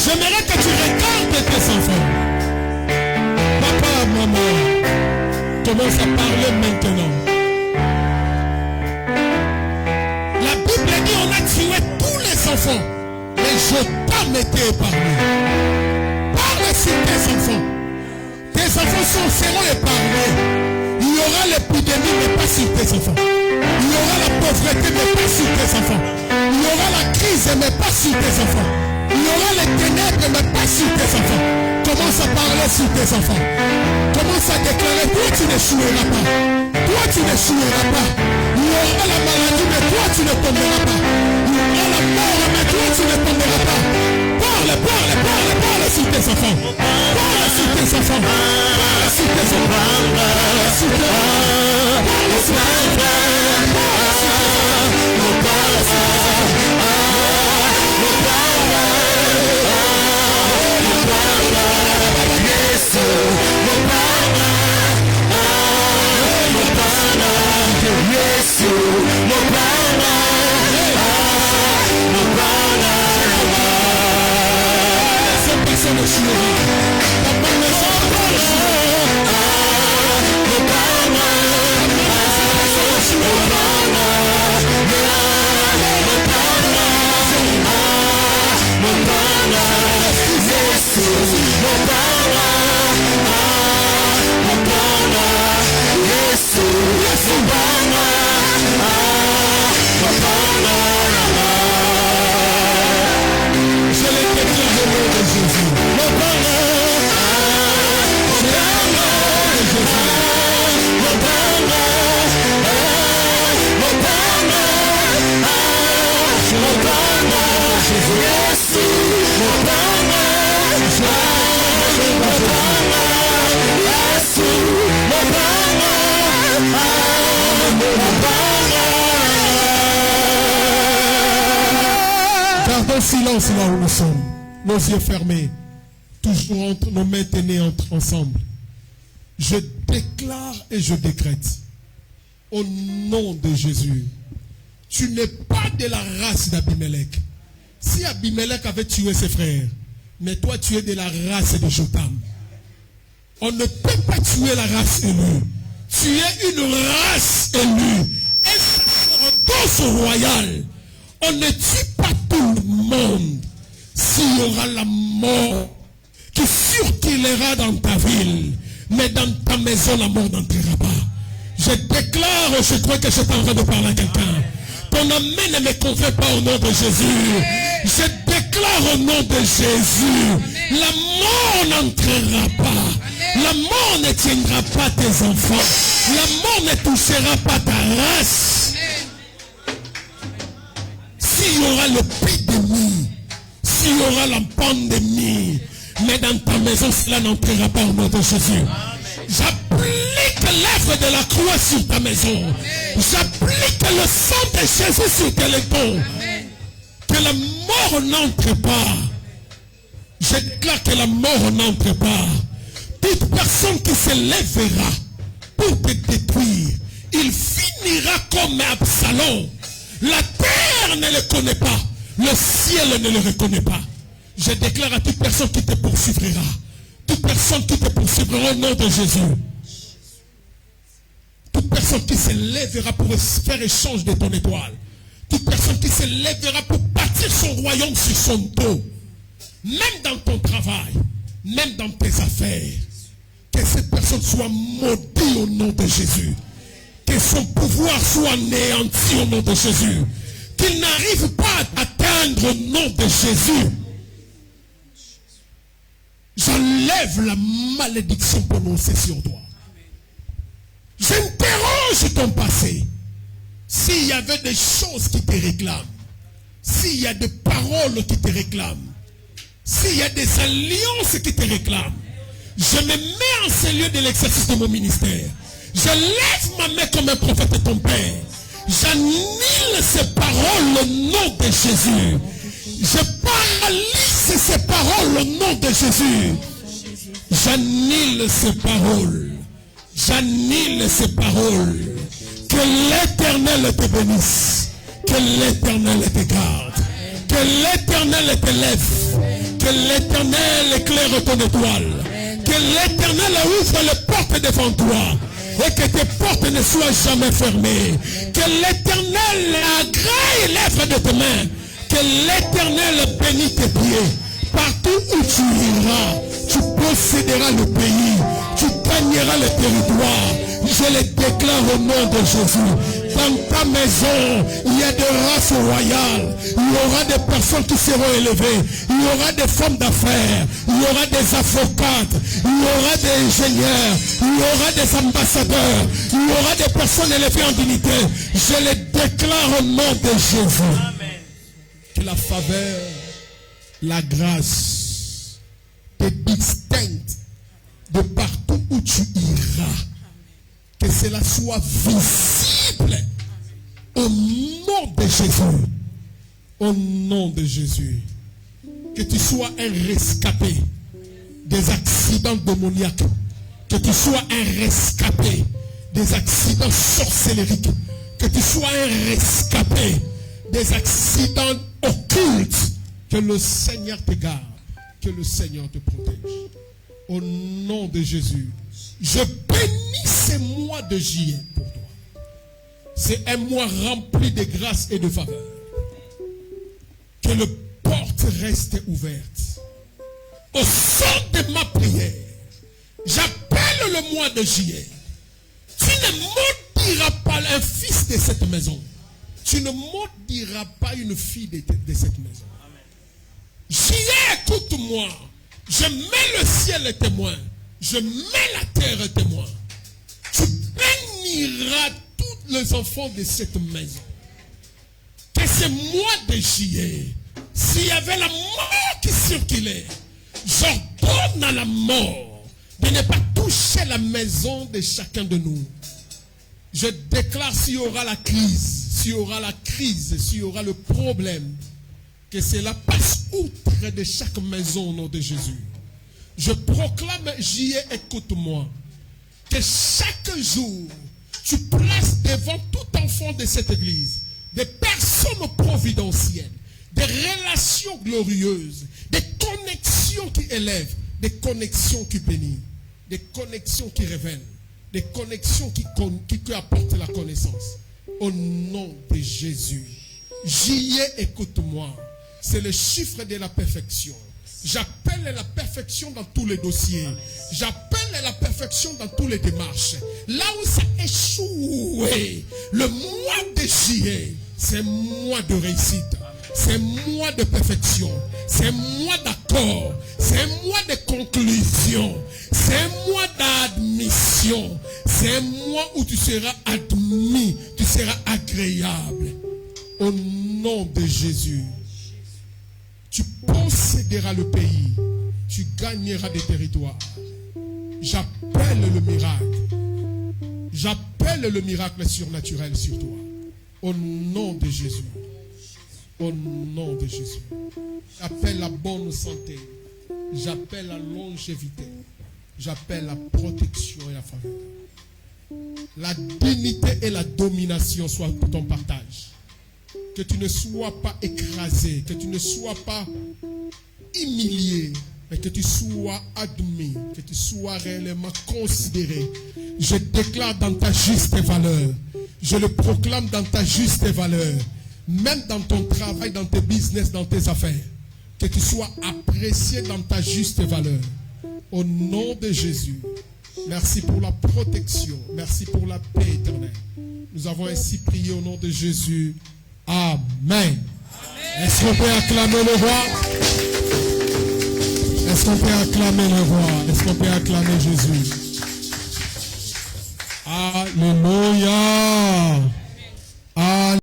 J'aimerais que tu regardes tes enfants. Papa, maman, commence à parler maintenant. La Bible dit on a tué tous les enfants, mais je t'en été épargné. Parle sur tes enfants. Tes enfants seront épargnés. Il y aura l'épidémie, mais pas sur tes enfants. Il y aura la pauvreté, mais pas sur tes enfants. Il y aura la crise, mais pas sur tes enfants. Il y aura les ténèbres, mais pas sur tes enfants. Commence à parler sur tes enfants. Commence à déclarer, toi tu n'échoueras pas. Toi tu n'échoueras pas. Il y aura la maladie, mais toi tu ne tomberas pas. Il y aura la mort, mais toi tu ne tomberas pas. Parle sur tes enfants. Parle sur tes enfants. Parle sur tes enfants. Parle sur tes enfants. Parle sur tes enfants. silence là où nous sommes, nos yeux fermés, toujours entre nos mains tenues ensemble. Je déclare et je décrète, au nom de Jésus, tu n'es pas de la race d'Abimelech. Si Abimelech avait tué ses frères, mais toi tu es de la race de Jotam. On ne peut pas tuer la race élue. Tu es une race élue, un sacerdoce royal. On ne tue pas tout le monde. S'il y aura la mort qui circulera dans ta ville, mais dans ta maison, la mort n'entrera pas. Je déclare, je crois que je suis en train de parler à quelqu'un. Ton amen ne me confère pas au nom de Jésus. Je déclare au nom de Jésus, la mort n'entrera pas. La mort ne tiendra pas tes enfants. La mort ne touchera pas ta race. S'il y aura l'épidémie, s'il y aura la pandémie, mais dans ta maison, cela n'entrera pas au nom de Jésus. J'applique l'œuvre de la croix sur ta maison. J'applique le sang de Jésus sur tes létons. Que la mort n'entre pas. Je déclare que la mort n'entre pas. Toute personne qui se lèvera pour te détruire, il finira comme Absalom. La terre ne le connaît pas. Le ciel ne le reconnaît pas. Je déclare à toute personne qui te poursuivra, toute personne qui te poursuivra au nom de Jésus, toute personne qui se lèvera pour faire échange de ton étoile, toute personne qui se lèvera pour bâtir son royaume sur son dos, même dans ton travail, même dans tes affaires, que cette personne soit maudite au nom de Jésus, que son pouvoir soit anéanti au nom de Jésus, qu'il n'arrive pas à atteindre au nom de Jésus. J'enlève la malédiction prononcée sur toi. J'interroge ton passé. S'il y avait des choses qui te réclament, s'il y a des paroles qui te réclament, s'il y a des alliances qui te réclament, je me mets en ce lieu de l'exercice de mon ministère. Je lève ma main comme un prophète de ton Père. J'annule ces paroles au nom de Jésus. Je paralyse ces paroles au nom de Jésus. J'annule ces paroles. J'annule ces paroles. Que l'Éternel te bénisse. Que l'Éternel te garde. Que l'Éternel te lève. Que l'Éternel éclaire ton étoile. Que l'Éternel ouvre les portes devant toi. Et que tes portes ne soient jamais fermées. Que l'Éternel agrée l'œuvre de tes mains. Que l'Éternel bénisse tes pieds. Partout où tu iras, tu posséderas le pays. Tu gagneras le territoire. Je le déclare au nom de Jésus. Dans ta maison, il y a des races royales. Il y aura des personnes qui seront élevées. Il y aura des femmes d'affaires. Il y aura des avocates. Il y aura des ingénieurs. Il y aura des ambassadeurs. Il y aura des personnes élevées en dignité. Je le déclare au nom de Jésus. Amen. Que la faveur, la grâce te distingue de partout où tu iras. Que cela soit visible au nom de Jésus. Au nom de Jésus. Que tu sois un rescapé des accidents démoniaques. Que tu sois un rescapé des accidents sorcellériques. Que tu sois un rescapé des accidents occultes. Que le Seigneur te garde. Que le Seigneur te protège. Au nom de Jésus. Je bénis ce mois de juillet pour toi. C'est un mois rempli de grâce et de faveur. Que les portes restent ouvertes. Au son de ma prière, j'appelle le mois de juillet. Tu ne maudiras pas un fils de cette maison. Tu ne maudiras pas une fille de cette maison. Juillet, écoute-moi. Je mets le ciel témoin. Je mets la terre témoin. Tu béniras tous les enfants de cette maison. Que ce mois de juillet, s'il y avait la mort qui circulait, j'ordonne à la mort de ne pas toucher la maison de chacun de nous. Je déclare s'il y aura la crise, s'il y aura la crise, s'il y aura le problème, Que cela passe outre de chaque maison au nom de Jésus. Je proclame, J.E., écoute-moi, que chaque jour, tu places devant tout enfant de cette église des personnes providentielles, des relations glorieuses, des connexions qui élèvent, des connexions qui bénissent, des connexions qui révèlent, des connexions qui apportent la connaissance. Au nom de Jésus. J.E., écoute-moi. C'est le chiffre de la perfection. J'appelle la perfection dans tous les dossiers. J'appelle la perfection dans toutes les démarches. Là où ça échoué, le mois de J.E., c'est mois de réussite. C'est mois de perfection. C'est mois d'accord. C'est mois de conclusion. C'est mois d'admission. C'est mois où tu seras admis. Tu seras agréable. Au nom de Jésus. Tu posséderas le pays. Tu gagneras des territoires. J'appelle le miracle. J'appelle le miracle surnaturel sur toi. Au nom de Jésus. Au nom de Jésus. J'appelle la bonne santé. J'appelle la longévité. J'appelle la protection et la faveur. La dignité et la domination soient pour ton partage. Que tu ne sois pas écrasé. Que tu ne sois pas humilié. Mais que tu sois admis. Que tu sois réellement considéré. Je déclare dans ta juste valeur. Je le proclame dans ta juste valeur. Même dans ton travail, dans tes business, dans tes affaires. Que tu sois apprécié dans ta juste valeur. Au nom de Jésus. Merci pour la protection. Merci pour la paix éternelle. Nous avons ainsi prié au nom de Jésus. Amen. Est-ce qu'on peut acclamer le roi? Est-ce qu'on peut acclamer le roi? Est-ce qu'on peut acclamer Jésus? Alléluia.